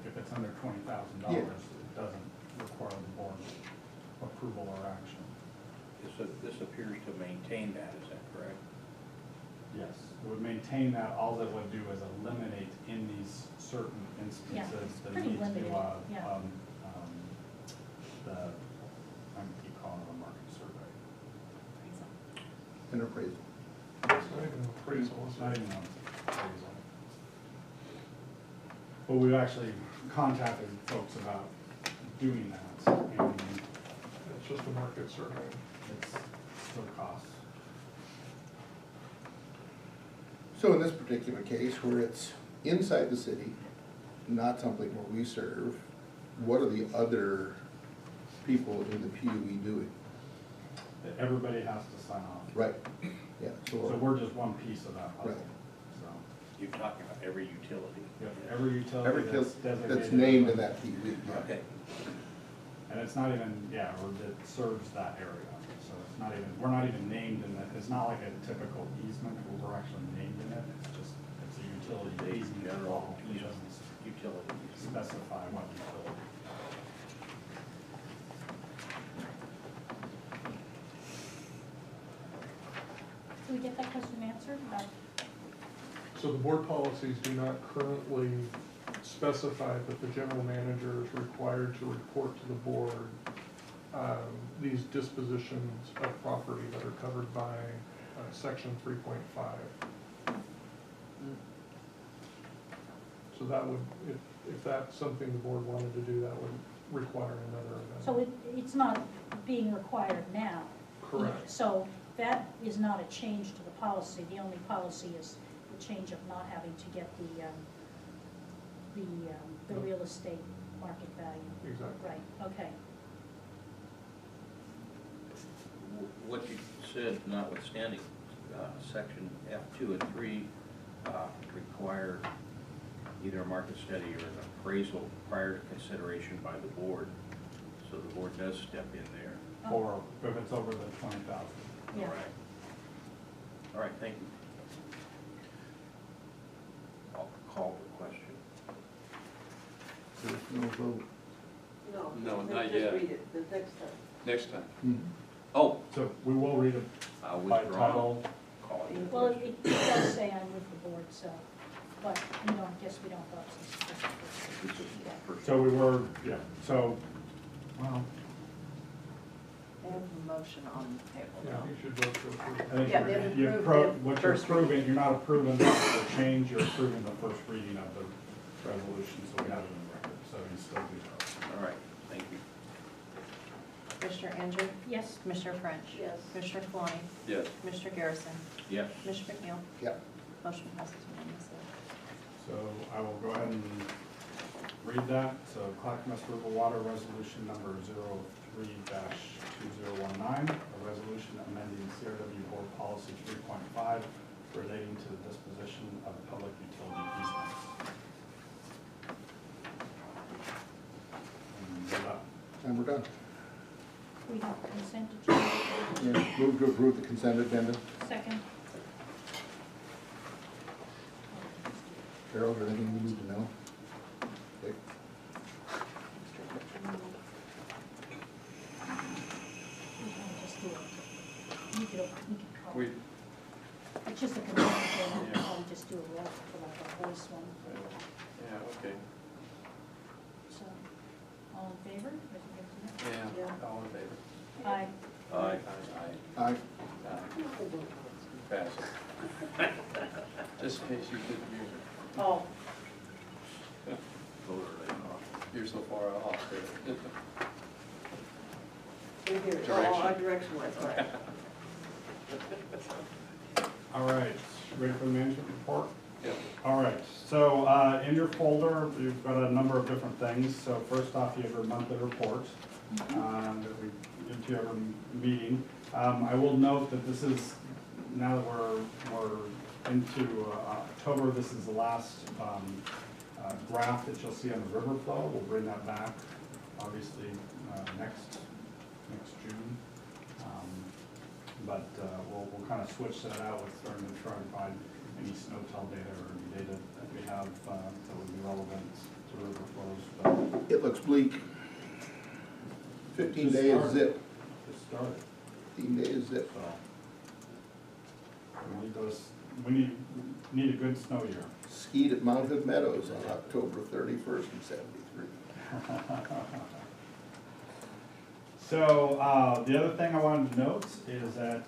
[SPEAKER 4] if it's under $20,000,
[SPEAKER 3] Yeah.
[SPEAKER 4] it doesn't require the board's approval or action.
[SPEAKER 8] This appears to maintain that, is that correct?
[SPEAKER 4] Yes, it would maintain that. All it would do is eliminate in these certain instances the
[SPEAKER 6] pretty
[SPEAKER 4] need to do
[SPEAKER 6] limited, yeah.
[SPEAKER 4] I'm keep calling it a market survey.
[SPEAKER 3] an appraisal.
[SPEAKER 2] It's not even an appraisal,
[SPEAKER 4] It's not even an appraisal. But we've actually contacted folks about doing that, and
[SPEAKER 2] it's just a market survey.
[SPEAKER 4] it's still costs.
[SPEAKER 3] So in this particular case, where it's inside the city, not something where we serve, what are the other people in the PUE doing?
[SPEAKER 4] That everybody has to sign off.
[SPEAKER 3] Right, yeah,
[SPEAKER 4] So
[SPEAKER 3] so,
[SPEAKER 4] we're just one piece of that puzzle,
[SPEAKER 3] Right.
[SPEAKER 4] so.
[SPEAKER 7] You're talking about every utility.
[SPEAKER 4] You have every utility
[SPEAKER 3] everything
[SPEAKER 4] that's designated.
[SPEAKER 3] that's named in that PUE.
[SPEAKER 7] Okay.
[SPEAKER 4] And it's not even, yeah, or that serves that area, so it's not even, we're not even named in that, it's not like a typical easement where we're actually named in it, it's just, it's a utility
[SPEAKER 7] They
[SPEAKER 4] easement.
[SPEAKER 7] general
[SPEAKER 4] It doesn't
[SPEAKER 7] utilities.
[SPEAKER 4] specify what utility.
[SPEAKER 6] Did we get that question answered about,
[SPEAKER 2] So the board policies do not currently specify that the general manager is required to report to the board these dispositions of property that are covered by section 3.5. So that would, if that's something the board wanted to do, that would require another
[SPEAKER 6] so
[SPEAKER 2] amendment.
[SPEAKER 6] it's not being required now?
[SPEAKER 2] Correct.
[SPEAKER 6] So that is not a change to the policy, the only policy is the change of not having to get the real estate market value.
[SPEAKER 2] Exactly.
[SPEAKER 6] Right, okay.
[SPEAKER 7] What you said notwithstanding, section F2 and 3 require either a market study or an appraisal prior to consideration by the board. So the board does step in there.
[SPEAKER 4] Or if it's over the 20,000.
[SPEAKER 6] Yeah.
[SPEAKER 7] All right. All right, thank you. I'll call the question.
[SPEAKER 3] There's no vote.
[SPEAKER 1] No,
[SPEAKER 5] just
[SPEAKER 1] not yet.
[SPEAKER 5] read it the next time.
[SPEAKER 1] Next time.
[SPEAKER 3] Mhm.
[SPEAKER 1] Oh,
[SPEAKER 4] So we will read it
[SPEAKER 7] I'll
[SPEAKER 4] by
[SPEAKER 7] withdraw.
[SPEAKER 4] title.
[SPEAKER 7] Call it the
[SPEAKER 6] Well,
[SPEAKER 7] question.
[SPEAKER 6] it does say I'm with the board, so, but we don't, guess we don't vote since it's just
[SPEAKER 7] This is
[SPEAKER 6] Yeah.
[SPEAKER 7] first.
[SPEAKER 4] So we were, yeah, so, well,
[SPEAKER 10] They have a motion on the table
[SPEAKER 2] Yeah,
[SPEAKER 10] now.
[SPEAKER 2] you should vote to
[SPEAKER 4] I
[SPEAKER 2] approve.
[SPEAKER 4] think
[SPEAKER 10] Yeah, they've
[SPEAKER 4] you
[SPEAKER 10] approved
[SPEAKER 4] what
[SPEAKER 10] the
[SPEAKER 4] you're
[SPEAKER 10] first
[SPEAKER 4] approving, you're not approving the change, you're approving the first reading of the resolution, so we have it in the record, so you still do that.
[SPEAKER 7] All right, thank you.
[SPEAKER 10] Commissioner Andrew?
[SPEAKER 6] Yes,
[SPEAKER 10] Commissioner French?
[SPEAKER 5] Yes.
[SPEAKER 10] Commissioner Kalani?
[SPEAKER 1] yes.
[SPEAKER 10] Commissioner Garrison?
[SPEAKER 7] Yes.
[SPEAKER 10] Commissioner McNeil?
[SPEAKER 3] Yeah,
[SPEAKER 10] Motion passes unanimously.
[SPEAKER 4] So I will go ahead and read that. So Clackamas River Water Resolution number 03-2019, a resolution amending CRW Board Policy 3.5 relating to the disposition of public utility easements. And we're done.
[SPEAKER 3] and we're done.
[SPEAKER 6] we have consent agenda.
[SPEAKER 3] Yeah, move to approve the consent agenda.
[SPEAKER 6] Second.
[SPEAKER 3] Carol, is there anything you need to know? Dick?
[SPEAKER 6] We can just do it. You could call.
[SPEAKER 1] We,
[SPEAKER 6] It's just a consent agenda, we'll probably just do a roll for like a voice one.
[SPEAKER 1] yeah, okay.
[SPEAKER 6] So, all in favor?
[SPEAKER 1] Yeah,
[SPEAKER 5] Yeah.
[SPEAKER 1] all in favor?
[SPEAKER 6] Aye.
[SPEAKER 7] Aye.
[SPEAKER 1] Aye.
[SPEAKER 3] Aye.
[SPEAKER 1] Aye. Pass it. Just in case you didn't use it.
[SPEAKER 5] Oh,
[SPEAKER 7] Vote or lay off.
[SPEAKER 1] You're so far off.
[SPEAKER 5] in here,
[SPEAKER 1] Direction.
[SPEAKER 5] direction wise, all right.
[SPEAKER 4] All right, ready for the management report?
[SPEAKER 1] Yeah.
[SPEAKER 4] All right, so in your folder, you've got a number of different things. So first off, you have your monthly report that we give to you every meeting. I will note that this is, now that we're into October, this is the last graph that you'll see on the river flow. We'll bring that back, obviously, next June. But we'll kind of switch that out with starting to try and find any snow tell data or any data that we have that would be relevant to river flows. But
[SPEAKER 3] It looks bleak. 15
[SPEAKER 4] Just
[SPEAKER 3] days
[SPEAKER 4] started.
[SPEAKER 3] zip,
[SPEAKER 4] just started,
[SPEAKER 3] 15 days zip.
[SPEAKER 4] so we need a good snow year.
[SPEAKER 3] Skied at Mount Hood Meadows on October 31st in '73.
[SPEAKER 4] So, the other thing I wanted to note is that,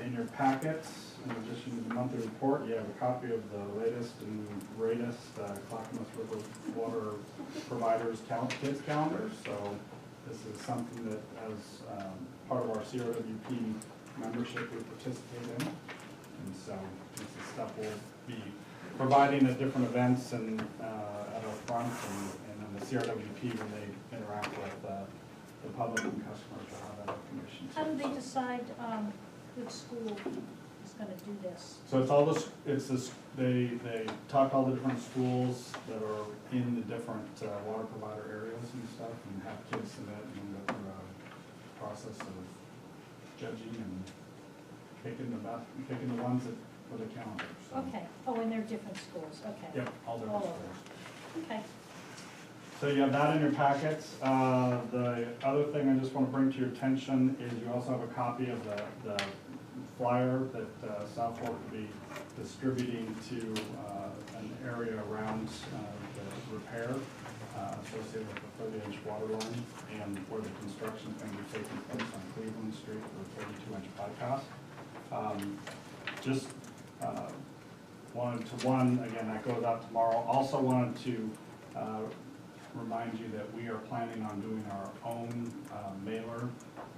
[SPEAKER 4] in your packets, in addition to the monthly report, you have a copy of the latest and greatest, Clackamas River Water Providers Kids Calendar. So, this is something that as, part of our CRWP membership we participate in. And so, this is stuff we'll be providing at different events and, at our front and then the CRWP when they interact with, the public and customers will have that information.
[SPEAKER 6] How do they decide which school is gonna do this?
[SPEAKER 4] So it's all this, it's this, they talk to all the different schools that are in the different water provider areas and stuff, and have kids submit and go through a process of judging and picking the ones that, for the calendar, so.
[SPEAKER 6] Okay, oh, and they're different schools, okay.
[SPEAKER 4] Yep, all different
[SPEAKER 6] All over.
[SPEAKER 4] schools.
[SPEAKER 6] Okay,
[SPEAKER 4] So you have that in your packets. The other thing I just want to bring to your attention is you also have a copy of the flyer that South Fork will be distributing to an area around the repair associated with the 30-inch water line and where the construction is going to be taking place on Cleveland Street for the 32-inch bypass. Just wanted to, again, that goes out tomorrow. Also wanted to remind you that we are planning on doing our own mailer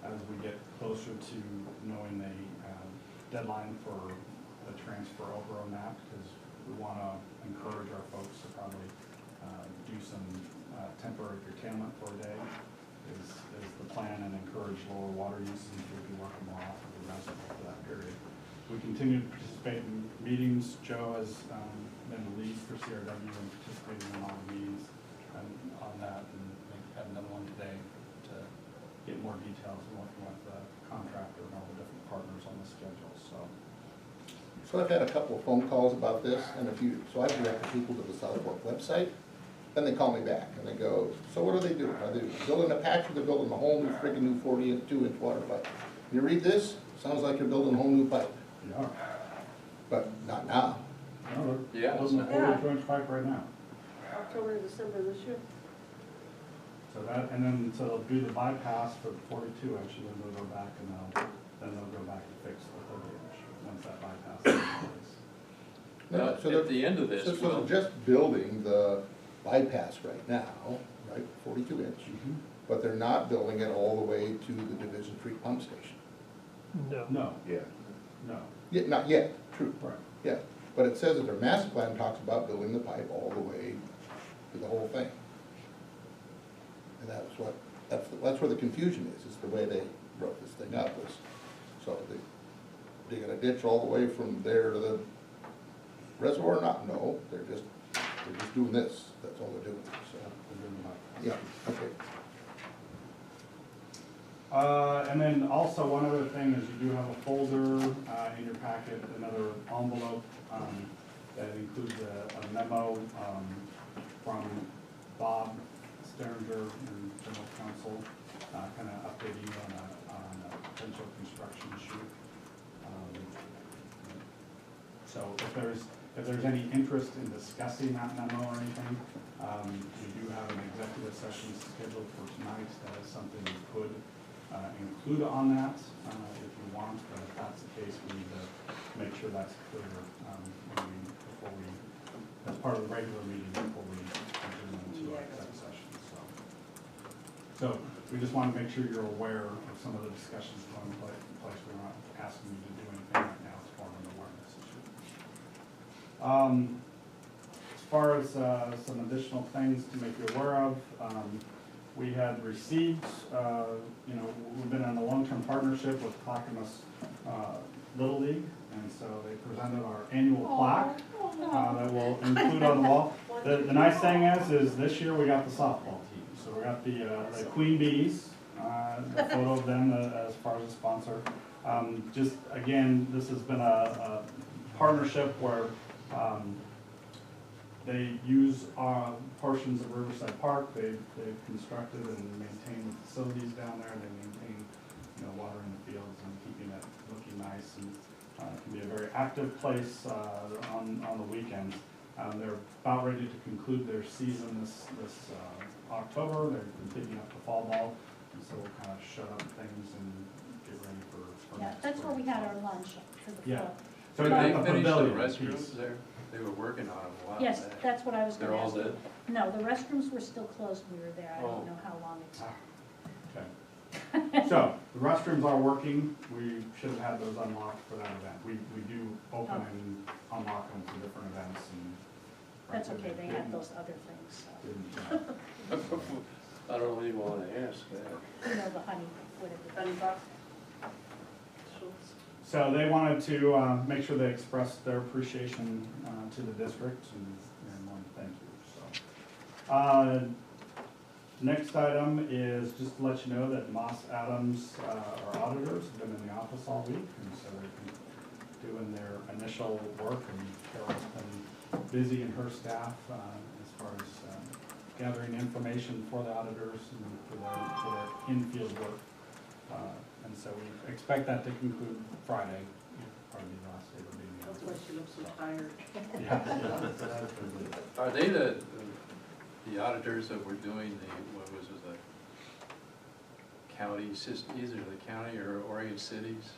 [SPEAKER 4] as we get closer to knowing the deadline for the transfer over on that, because we want to encourage our folks to probably do some temporary curtailment for a day is the plan, and encourage lower water usage. We'll be working more off of the reservoir for that period. We continue to participate in meetings. Joe has been the lead for CRW and participating in all the meetings on that, and we had another one today to get more details and working with the contractor and all the different partners on the schedule, so.
[SPEAKER 3] So I've had a couple of phone calls about this, and so I've directed people to the South Fork website, then they call me back, and they go, so what do? Are they building a patch, or they're building a whole new friggin' new 42-inch water pipe? You read this, sounds like you're building a whole new pipe,
[SPEAKER 4] Yeah.
[SPEAKER 3] but not now.
[SPEAKER 4] No,
[SPEAKER 1] Yeah.
[SPEAKER 4] they're building a 42-inch pipe right now.
[SPEAKER 5] October, December this year.
[SPEAKER 4] So that, and then, so they'll do the bypass for the 42-inch, and then they'll go back and they'll go back and fix the 30-inch, once that bypass is in place.
[SPEAKER 3] No, so
[SPEAKER 1] At the end of this,
[SPEAKER 3] So they're just building the bypass right now, right, 42-inch, but they're not building it all the way to the Division Street pump station.
[SPEAKER 4] No,
[SPEAKER 9] Yeah.
[SPEAKER 4] no,
[SPEAKER 3] Yeah, not yet, true,
[SPEAKER 4] right.
[SPEAKER 3] yeah, but it says that their master plan talks about building the pipe all the way to the whole thing. And that's where the confusion is the way they wrote this thing up, was, so they're gonna ditch all the way from there to the reservoir? Not, no, they're just doing this, that's all they're doing, so,
[SPEAKER 4] They're doing the bypass.
[SPEAKER 3] yeah, okay.
[SPEAKER 4] And then also one other thing is you do have a folder in your packet, another envelope that includes a memo from Bob Sterringer and General Counsel, kind of updating you on a potential construction shoot. So if there's any interest in discussing that memo or anything, we do have an executive session scheduled for tonight. That is something we could include on that if you want, but if that's the case, we need to make sure that's clear before we, as part of the regular meeting, before we enter into our executive session. So we just want to make sure you're aware of some of the discussions going in place. We're not asking you to do anything right now. It's more of an awareness issue. As far as some additional things to make you aware of, we had received, we've been in a long-term partnership with Clackamas Little League, and so they presented our annual plaque that we'll include on the wall. The nice thing is this year we got the softball team. So we got the Queen Bees, the photo of them as far as a sponsor. Just again, this has been a partnership where they use portions of Riverside Park. They've constructed and maintained the facilities down there. They maintain, watering the fields and keeping it looking nice, and it can be a very active place on the weekends. They're about ready to conclude their season this October. They're completing up the fall ball, And so we'll kind of shut up things and get ready for
[SPEAKER 6] Yeah,
[SPEAKER 4] next
[SPEAKER 6] that's where we
[SPEAKER 4] spring.
[SPEAKER 6] had our lunch for the
[SPEAKER 4] Yeah.
[SPEAKER 6] float.
[SPEAKER 4] So
[SPEAKER 1] Did
[SPEAKER 4] at
[SPEAKER 1] they
[SPEAKER 4] the
[SPEAKER 1] finish the
[SPEAKER 4] pavilion
[SPEAKER 1] restrooms
[SPEAKER 4] piece.
[SPEAKER 1] there? They were working on them a while
[SPEAKER 6] Yes,
[SPEAKER 1] back.
[SPEAKER 6] that's what I was
[SPEAKER 1] They're
[SPEAKER 6] gonna
[SPEAKER 1] all
[SPEAKER 6] ask.
[SPEAKER 1] dead?
[SPEAKER 6] No, the restrooms were still closed when we were there. I
[SPEAKER 1] Oh.
[SPEAKER 6] don't know how long it took.
[SPEAKER 4] Okay. So, the restrooms are working, we should have had those unlocked for that event. We do open
[SPEAKER 6] Oh.
[SPEAKER 4] and unlock them for different events and.
[SPEAKER 6] That's
[SPEAKER 4] frankly,
[SPEAKER 6] okay, they have those other things, so,
[SPEAKER 4] didn't,
[SPEAKER 1] I don't even want to ask that.
[SPEAKER 6] you know, the honey, whatever.
[SPEAKER 5] Honey box?
[SPEAKER 4] So they wanted to make sure they expressed their appreciation to the district and wanted to thank you, so. Next item is just to let you know that Moss Adams, our auditors, have been in the office all week, and so they've been doing their initial work, and Carol's been busy and her staff as far as gathering information for the auditors and for their in-field work. And so we expect that to conclude Friday, probably the last day of the meeting.
[SPEAKER 5] That's why she looks so tired.
[SPEAKER 4] Yeah, so that's been good.
[SPEAKER 1] Are they the auditors that were doing what was it, the county system, either the county or Oregon cities?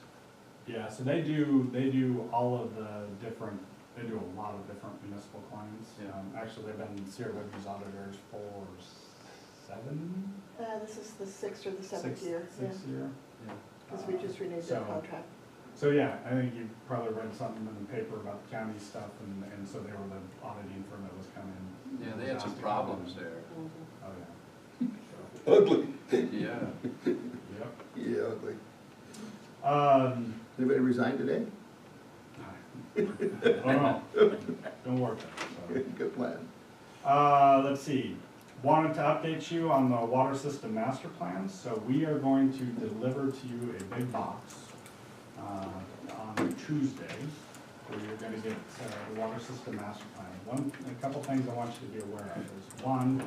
[SPEAKER 4] Yeah, so they do all of the different, they do a lot of different municipal clients.
[SPEAKER 1] Yeah.
[SPEAKER 4] Actually, they've been Sierra Wood's auditors for seven?
[SPEAKER 11] This is the sixth or the seventh
[SPEAKER 4] six-
[SPEAKER 11] year, yeah,
[SPEAKER 4] Sixth year.
[SPEAKER 1] Yeah.
[SPEAKER 11] because we just renewed their
[SPEAKER 4] So-
[SPEAKER 11] contract.
[SPEAKER 4] So, yeah, I think you probably read something in the paper about the county stuff, and so they were the auditing firm that was coming.
[SPEAKER 1] Yeah, they had some problems there.
[SPEAKER 4] Oh, yeah.
[SPEAKER 3] Ugly.
[SPEAKER 1] Yeah.
[SPEAKER 4] Yep.
[SPEAKER 3] Yeah, ugly.
[SPEAKER 4] Um,
[SPEAKER 3] Anybody resigned today?
[SPEAKER 4] oh no, don't work. So.
[SPEAKER 3] Good plan.
[SPEAKER 4] Let's see, wanted to update you on the water system master plan. So we are going to deliver to you a big box on Tuesday, where you're gonna get the water system master plan. A couple things I want you to be aware of is, one,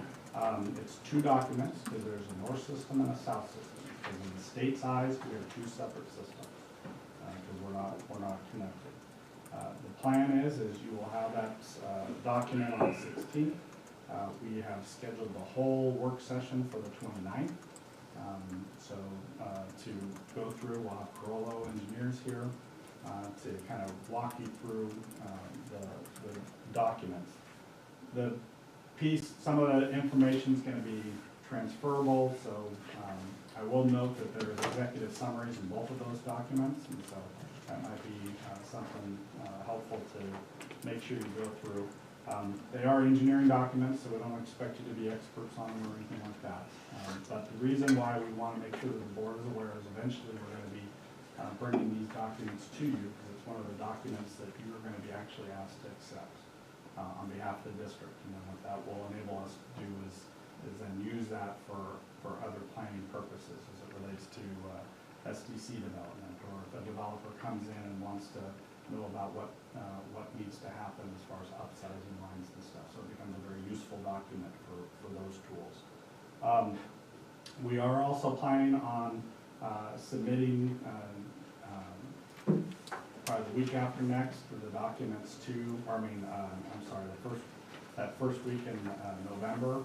[SPEAKER 4] it's two documents, because there's a north system and a south system. Because in the state's eyes, we have two separate systems, because we're not connected. The plan is you will have that document on the 16th. We have scheduled the whole work session for the 29th. So to go through, we'll have Carollo engineers here to kind of walk you through the documents. The piece, some of the information is going to be transferable, so I will note that there is executive summaries in both of those documents, and so that might be something helpful to make sure you go through. They are engineering documents, so we don't expect you to be experts on them or anything like that. But the reason why we want to make sure that the board is aware is eventually we're going to be bringing these documents to you, because it's one of the documents that you are going to be actually asked to accept on behalf of the district. And then what that will enable us to do is then use that for other planning purposes as it relates to SDC development, or if a developer comes in and wants to know about what needs to happen as far as upsizing lines and stuff. So it becomes a very useful document for those tools. We are also planning on submitting probably the week after next for the documents to, that first week in November,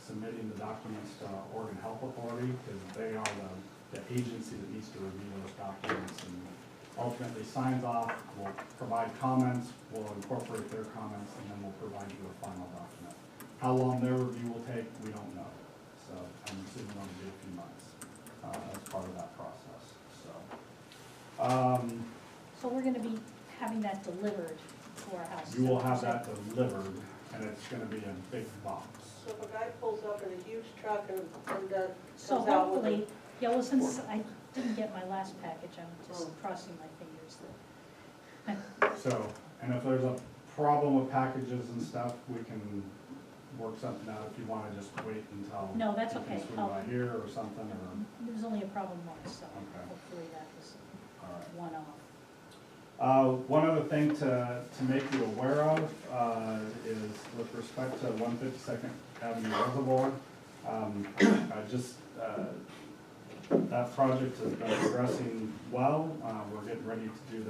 [SPEAKER 4] submitting the documents to Oregon Health Authority, because they are the agency that needs to review those documents and ultimately signs off. We'll provide comments, we'll incorporate their comments, and then we'll provide you a final document. How long their review will take, we don't know. So I'm assuming it'll be a few months as part of that process.
[SPEAKER 6] So we're gonna be having that delivered to our house.
[SPEAKER 4] You will have that delivered, and it's gonna be a big box.
[SPEAKER 5] So if a guy pulls up in a huge truck and
[SPEAKER 6] So
[SPEAKER 5] comes out with a.
[SPEAKER 6] hopefully, yeah, well, since I didn't get my last package, I'm just
[SPEAKER 5] Oh.
[SPEAKER 6] crossing my fingers that.
[SPEAKER 4] So, and if there's a problem with packages and stuff, we can work something out if you wanna just wait until.
[SPEAKER 6] No, that's
[SPEAKER 4] you can
[SPEAKER 6] okay.
[SPEAKER 4] swing by here or something, or,
[SPEAKER 6] There was only a problem once, so
[SPEAKER 4] Okay.
[SPEAKER 6] hopefully that was
[SPEAKER 4] all right.
[SPEAKER 6] one-off.
[SPEAKER 4] One other thing to make you aware of is with respect to 152nd Avenue Reservoir. That project has been progressing well. We're getting ready to do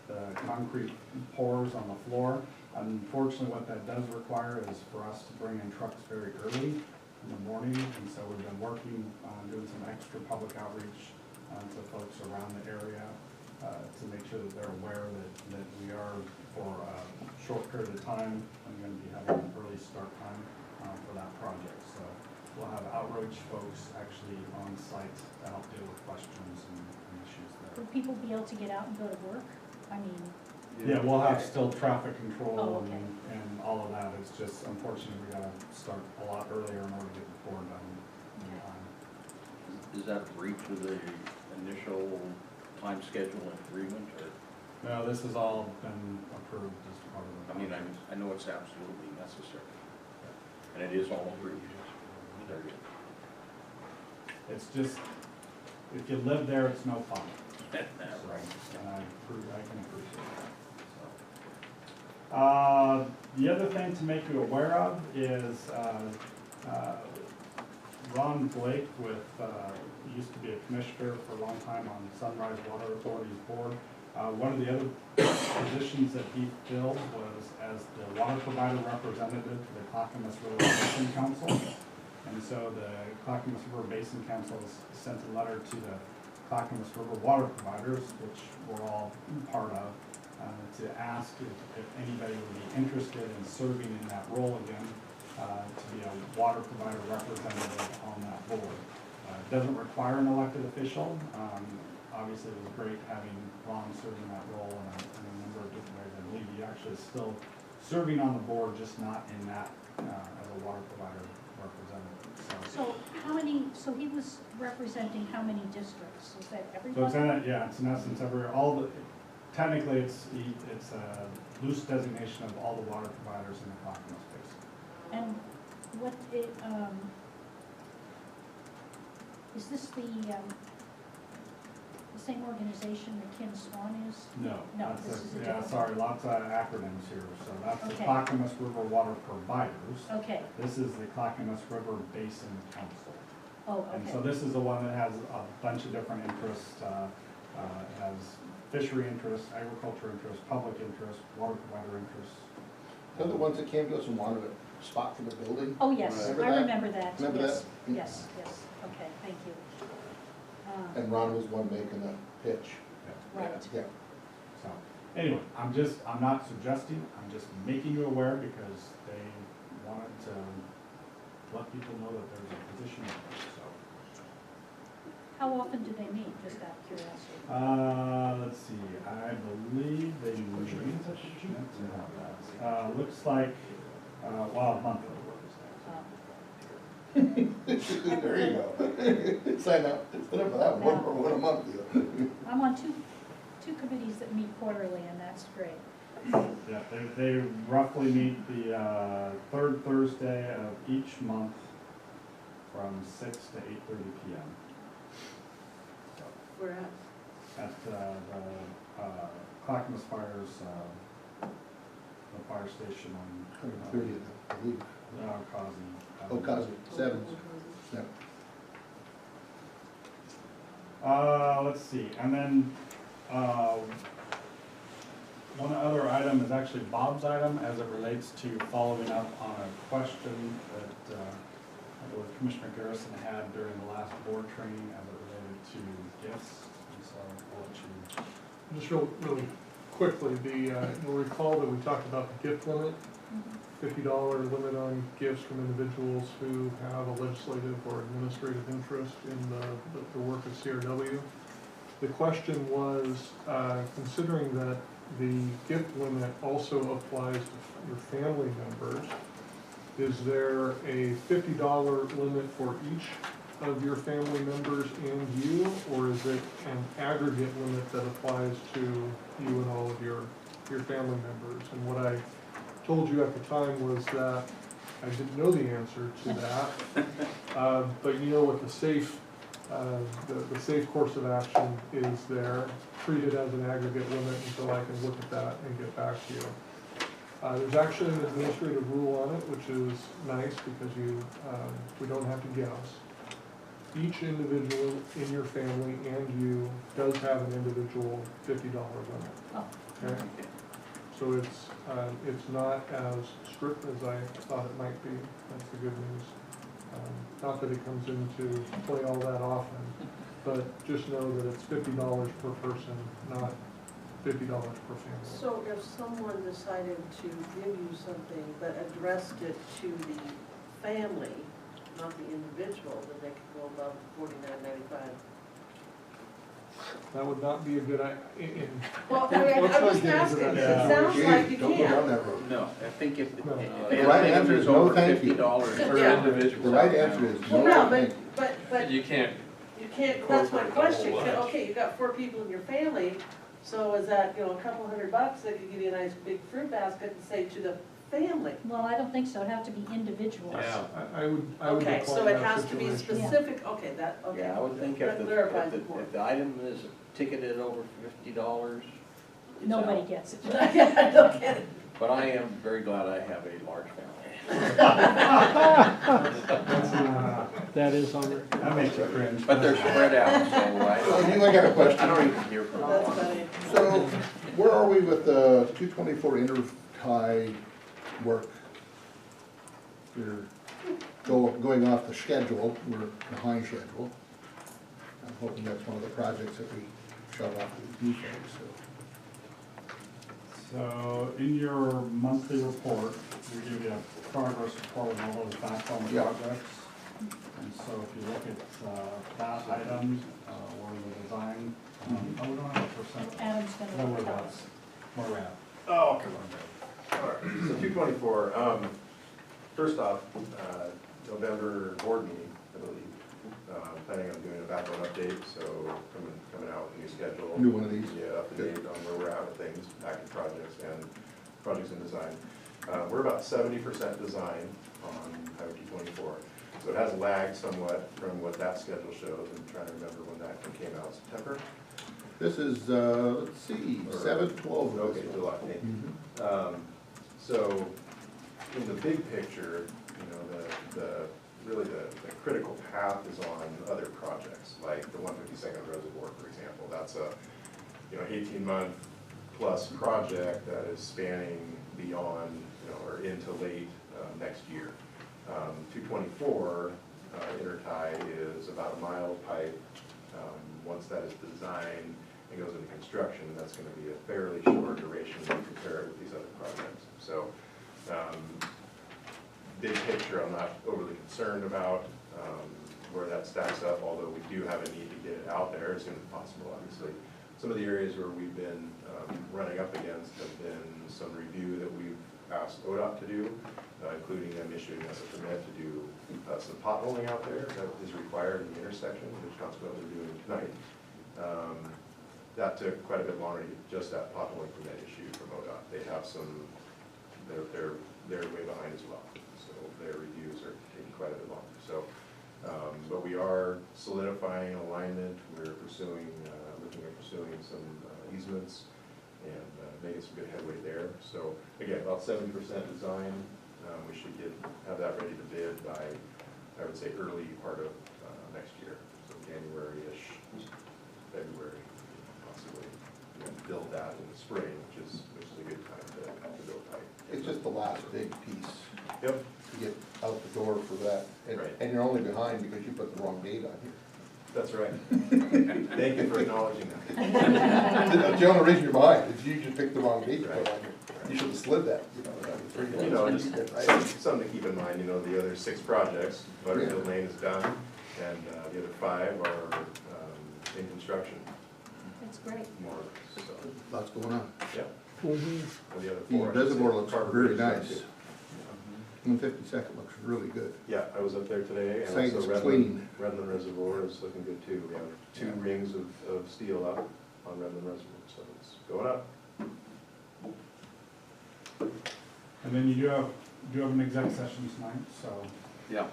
[SPEAKER 4] the concrete pours on the floor. Unfortunately, what that does require is for us to bring in trucks very early in the morning, and so we've been working on doing some extra public outreach to folks around the area to make sure that they're aware that we are, for a short period of time, I'm going to be having an early start time for that project. So we'll have outreach folks actually on site to help deal with questions and issues there.
[SPEAKER 6] Would people be able to get out and go to work? I mean,
[SPEAKER 4] Yeah, we'll have still traffic control
[SPEAKER 6] Oh, okay.
[SPEAKER 4] and all of that. It's just unfortunately, we gotta start a lot earlier in order to get the board done in
[SPEAKER 6] Okay.
[SPEAKER 4] time.
[SPEAKER 7] Is that a breach of the initial time schedule and agreement, or,
[SPEAKER 4] No, this has all been approved as part of the.
[SPEAKER 7] I mean, I know it's absolutely necessary, and it is all agreed. There you
[SPEAKER 4] It's just, if you live there, it's no fun.
[SPEAKER 7] go.
[SPEAKER 4] Right. And I can appreciate that. The other thing to make you aware of is Ron Blake used to be a commissioner for a long time on Sunrise Water Authority's board. One of the other positions that he filled was as the water provider representative to the Clackamas River Basin Council. And so the Clackamas River Basin Council sent a letter to the Clackamas River water providers, which we're all part of, to ask if anybody would be interested in serving in that role again, to be a water provider representative on that board. It doesn't require an elected official. Obviously, it was great having Ron serving that role in a number of different ways. I believe he actually is still serving on the board, just not in that as a water provider representative.
[SPEAKER 6] so how many, so he was representing how many districts? Is that
[SPEAKER 4] So it's
[SPEAKER 6] everybody?
[SPEAKER 4] it's in essence technically it's a loose designation of all the water providers in the Clackamas Basin.
[SPEAKER 6] And what, is this the same organization that Kim Swan is?
[SPEAKER 4] No.
[SPEAKER 6] No,
[SPEAKER 4] that's
[SPEAKER 6] this
[SPEAKER 4] a-
[SPEAKER 6] is a
[SPEAKER 4] Yeah,
[SPEAKER 6] different
[SPEAKER 4] sorry, lots of acronyms here. So that's the
[SPEAKER 6] Okay.
[SPEAKER 4] Clackamas River Water Providers.
[SPEAKER 6] Okay,
[SPEAKER 4] This is the Clackamas River Basin Council.
[SPEAKER 6] oh,
[SPEAKER 4] And so
[SPEAKER 6] okay.
[SPEAKER 4] this is the one that has a bunch of different interests. It has fishery interests, agriculture interests, public interests, water provider interests.
[SPEAKER 3] They're the ones that came to us and wanted a spot for the building.
[SPEAKER 6] Oh, yes,
[SPEAKER 3] Remember
[SPEAKER 6] I
[SPEAKER 3] that?
[SPEAKER 6] remember that,
[SPEAKER 3] Remember
[SPEAKER 6] yes,
[SPEAKER 3] that?
[SPEAKER 6] yes, yes, okay, thank you.
[SPEAKER 3] And Ron was one making the pitch.
[SPEAKER 6] Right,
[SPEAKER 3] Yeah.
[SPEAKER 4] So, anyway, I'm not suggesting, I'm just making you aware because they wanted to let people know that there's a position there, so.
[SPEAKER 6] how often do they meet, just out of curiosity?
[SPEAKER 4] Let's see, I believe they meet, looks like, monthly.
[SPEAKER 3] There you go. Sign up for that one a month deal.
[SPEAKER 6] I'm on two committees that meet quarterly, and that's great.
[SPEAKER 4] Yeah, they roughly meet the third Thursday of each month from 6 to 8:30 p.m.
[SPEAKER 5] We're at,
[SPEAKER 4] At the Clackamas Fire's, the fire station on
[SPEAKER 3] 30th, I believe.
[SPEAKER 4] Causey.
[SPEAKER 3] Oh, Cosby, 7th. Yeah.
[SPEAKER 4] Let's see, and then, one other item is actually Bob's item as it relates to following up on a question that, I believe Commissioner Garrison had during the last board training as it related to gifts, and so I'll let you.
[SPEAKER 2] Just really quickly, you'll recall that we talked about the gift limit, $50 limit on gifts from individuals who have a legislative or administrative interest in the work of CRW. The question was, considering that the gift limit also applies to your family members, is there a $50 limit for each of your family members and you, or is it an aggregate limit that applies to you and all of your family members? And what I told you at the time was that I didn't know the answer to that. But you know what the safe course of action is there. Treat it as an aggregate limit until I can look at that and get back to you. There's actually an administrative rule on it, which is nice because we don't have to guess. Each individual in your family and you does have an individual $50 limit.
[SPEAKER 6] Oh,
[SPEAKER 2] Okay? So it's not as strict as I thought it might be. That's the good news. Not that it comes into play all that often, but just know that it's $50 per person, not $50 per family.
[SPEAKER 5] So if someone decided to give you something but addressed it to the family, not the individual, then they could go above $49.95.
[SPEAKER 2] That would not be a good
[SPEAKER 5] Well, I mean,
[SPEAKER 2] Let's
[SPEAKER 5] I'm
[SPEAKER 2] not
[SPEAKER 5] just
[SPEAKER 2] get into
[SPEAKER 5] asking,
[SPEAKER 2] that.
[SPEAKER 5] it sounds like you
[SPEAKER 3] Don't go down
[SPEAKER 5] can.
[SPEAKER 3] that road.
[SPEAKER 7] No, I think if
[SPEAKER 2] No.
[SPEAKER 3] The right answer is no, thank you.
[SPEAKER 7] $50 per
[SPEAKER 5] Yeah.
[SPEAKER 7] individual.
[SPEAKER 3] The right answer is
[SPEAKER 5] Well,
[SPEAKER 3] no,
[SPEAKER 5] no,
[SPEAKER 3] thank you.
[SPEAKER 5] but
[SPEAKER 1] You can't,
[SPEAKER 5] you can't, that's my
[SPEAKER 1] Incorporate the whole
[SPEAKER 5] question.
[SPEAKER 1] bunch.
[SPEAKER 5] Okay, you've got 4 people in your family, so is that, you know, a couple $100 that could give you a nice big fruit basket and say to the family?
[SPEAKER 6] Well, I don't think so, it'd have to be individuals.
[SPEAKER 1] yeah.
[SPEAKER 2] I would
[SPEAKER 5] Okay,
[SPEAKER 2] decline
[SPEAKER 5] so it
[SPEAKER 2] that
[SPEAKER 5] has to be
[SPEAKER 2] situation.
[SPEAKER 5] specific, okay, okay.
[SPEAKER 7] Yeah, I would think
[SPEAKER 5] That
[SPEAKER 7] if the,
[SPEAKER 5] clarifies it more.
[SPEAKER 7] if the item is ticketed over $50, it's
[SPEAKER 6] Nobody
[SPEAKER 7] out.
[SPEAKER 6] gets it.
[SPEAKER 5] Yeah, no kidding.
[SPEAKER 7] But I am very glad I have a large family.
[SPEAKER 2] That is on there.
[SPEAKER 4] That makes you cringe.
[SPEAKER 7] But they're spread out, so
[SPEAKER 3] I got a question.
[SPEAKER 7] I don't even hear from
[SPEAKER 5] That's
[SPEAKER 7] them.
[SPEAKER 5] funny.
[SPEAKER 3] So, where are we with the 224 intertie work? We're going off the schedule, we're behind schedule. I'm hoping that's one of the projects that we shut off with you folks, so.
[SPEAKER 4] So in your monthly report, we give you a progress report on all those backbone
[SPEAKER 3] Yeah.
[SPEAKER 4] projects. And so if you look at that item, or the design, oh, we don't have a percent.
[SPEAKER 6] Adam's
[SPEAKER 4] No,
[SPEAKER 6] gonna
[SPEAKER 4] we're
[SPEAKER 6] tell
[SPEAKER 4] at,
[SPEAKER 6] us.
[SPEAKER 4] where we're at.
[SPEAKER 9] Oh, come on. All right, so 224, first off, November board meeting, I believe. Planning on doing a backbone update, so coming out with a new schedule.
[SPEAKER 3] New one of these?
[SPEAKER 9] Yeah, up to date on where we're at with things, active projects and projects in design. We're about 70% design on Highway 224. So it has lagged somewhat from what that schedule shows. I'm trying to remember when that one came out, September?
[SPEAKER 3] This is, let's see, 7/12.
[SPEAKER 9] Okay, July. So, in the big picture, you know, really the critical path is on other projects, like the 152nd Reservoir, for example. That's a, 18-month plus project that is spanning beyond, or into late next year. 224 intertie is about a mile of pipe. Once that is designed and goes into construction, that's going to be a fairly short duration when you compare it with these other projects. So, big picture, I'm not overly concerned about where that stacks up, although we do have a need to get it out there as soon as possible, obviously. Some of the areas where we've been running up against have been some review that we've asked ODOT to do, including them issuing us a permit to do some potholing out there that is required in the intersection, which consequently we're doing tonight. That took quite a bit longer to get just that potholing permit issued from ODOT. They have some, they're way behind as well, so their reviews are taking quite a bit longer. So, but we are solidifying alignment. We're pursuing, looking at pursuing some easements and making some good headway there. So again, about 70% design. We should have that ready to bid by, I would say, early part of next year. So January-ish, February, possibly. Build that in the spring, which is a good time to build pipe.
[SPEAKER 3] It's just the last big piece
[SPEAKER 9] Yep.
[SPEAKER 3] to get out the door for that.
[SPEAKER 9] Right.
[SPEAKER 3] And you're only behind because you put the wrong date on here.
[SPEAKER 9] That's right. Thank you for acknowledging that.
[SPEAKER 3] That's the only reason you're behind, is you just picked the wrong date to put on here. You should have slid that,
[SPEAKER 9] Just something to keep in mind, the other 6 projects, Butterfield Lane is done, and the other 5 are in construction,
[SPEAKER 6] It's great.
[SPEAKER 9] more or less, so,
[SPEAKER 3] Lots going on.
[SPEAKER 9] yeah.
[SPEAKER 2] Mhm.
[SPEAKER 9] And the other
[SPEAKER 3] The
[SPEAKER 9] 4, I should say,
[SPEAKER 3] reservoir looks
[SPEAKER 9] Carver
[SPEAKER 3] very
[SPEAKER 9] Bridge is done,
[SPEAKER 3] nice.
[SPEAKER 9] too.
[SPEAKER 3] 152nd looks really good.
[SPEAKER 9] Yeah, I was up there today, and
[SPEAKER 3] Saying
[SPEAKER 9] also
[SPEAKER 3] it's clean.
[SPEAKER 9] Redland Reservoir is looking good too. We have 2 rings of steel up on Redland Reservoir, so it's going up.
[SPEAKER 4] And then you do have an exec session tonight, so
[SPEAKER 1] Yeah.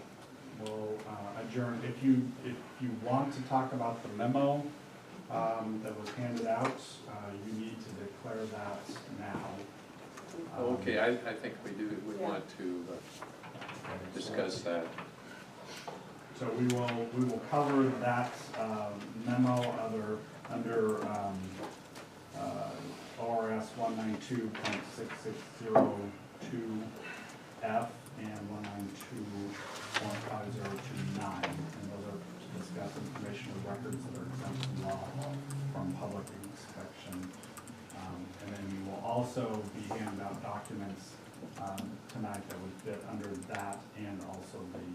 [SPEAKER 4] we'll adjourn. If you want to talk about the memo that was handed out, you need to declare that now.
[SPEAKER 1] Okay, I think we want to discuss that.
[SPEAKER 4] So we will cover that memo under ORS 192.6602F and 192.502 records that are exempt from law from public inspection. And then we will also be handing out documents tonight that would fit under that and also the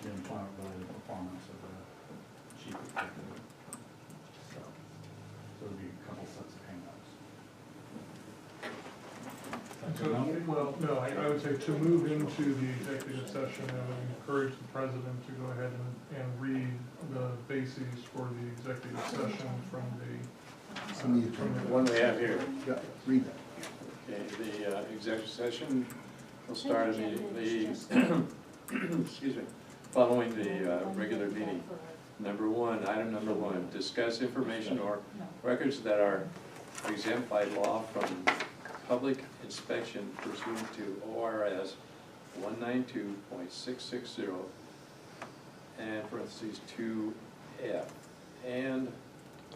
[SPEAKER 4] employment-related performance of the chief executive. So there'll be a couple sets of handouts.
[SPEAKER 2] Well, no, I would say to move into the executive session, I would encourage the president to go ahead and read the bases for the executive session from the.
[SPEAKER 1] One we have here.
[SPEAKER 3] Yeah, read that.
[SPEAKER 1] Okay, the executive session will start immediately, excuse me, following the regular meeting. Item number one, discuss information or records that are exempt by law from public inspection pursuant to ORS 192.660 and parentheses 2F and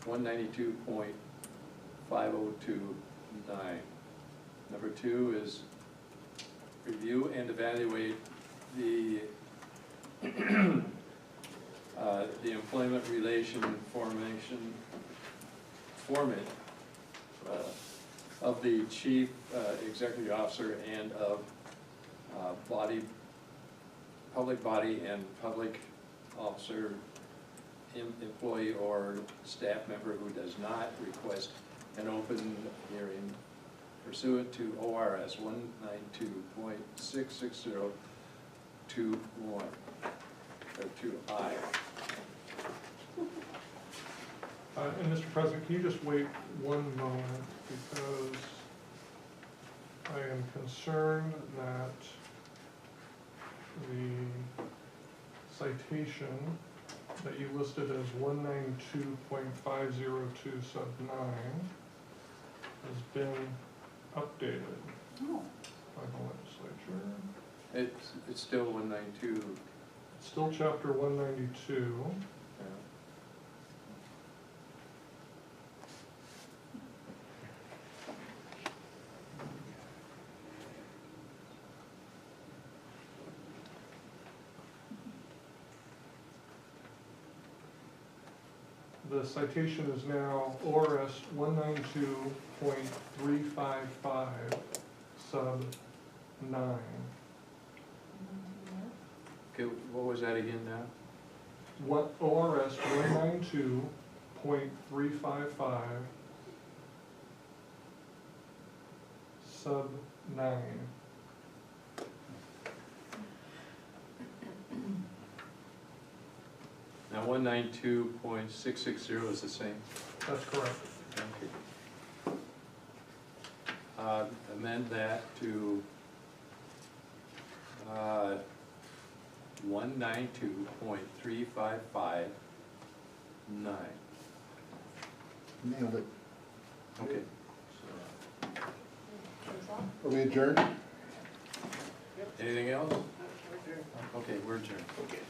[SPEAKER 1] 192.5029. Number two is review and evaluate the the employment relation format of the chief executive officer and of public body and public officer, employee or staff member who does not request an open hearing pursuant to ORS 192.660 2.1 or 2I.
[SPEAKER 2] And Mr. President, can you just wait one moment, because I am concerned that the citation that you listed as 192.502 sub 9 has been updated
[SPEAKER 6] Oh,
[SPEAKER 2] by the legislature.
[SPEAKER 1] It's still 192.
[SPEAKER 2] It's still chapter 192. The citation is now ORS 192.355 sub 9.
[SPEAKER 1] Okay, what was that again now?
[SPEAKER 2] What ORS 192.355 sub 9.
[SPEAKER 1] Now 192.660 is the same.
[SPEAKER 2] That's correct.
[SPEAKER 1] Okay. Amend that to 192.3559.
[SPEAKER 3] Nailed it.
[SPEAKER 1] Okay.
[SPEAKER 3] Are we adjourned?
[SPEAKER 1] Anything else? Okay, we're adjourned. Okay.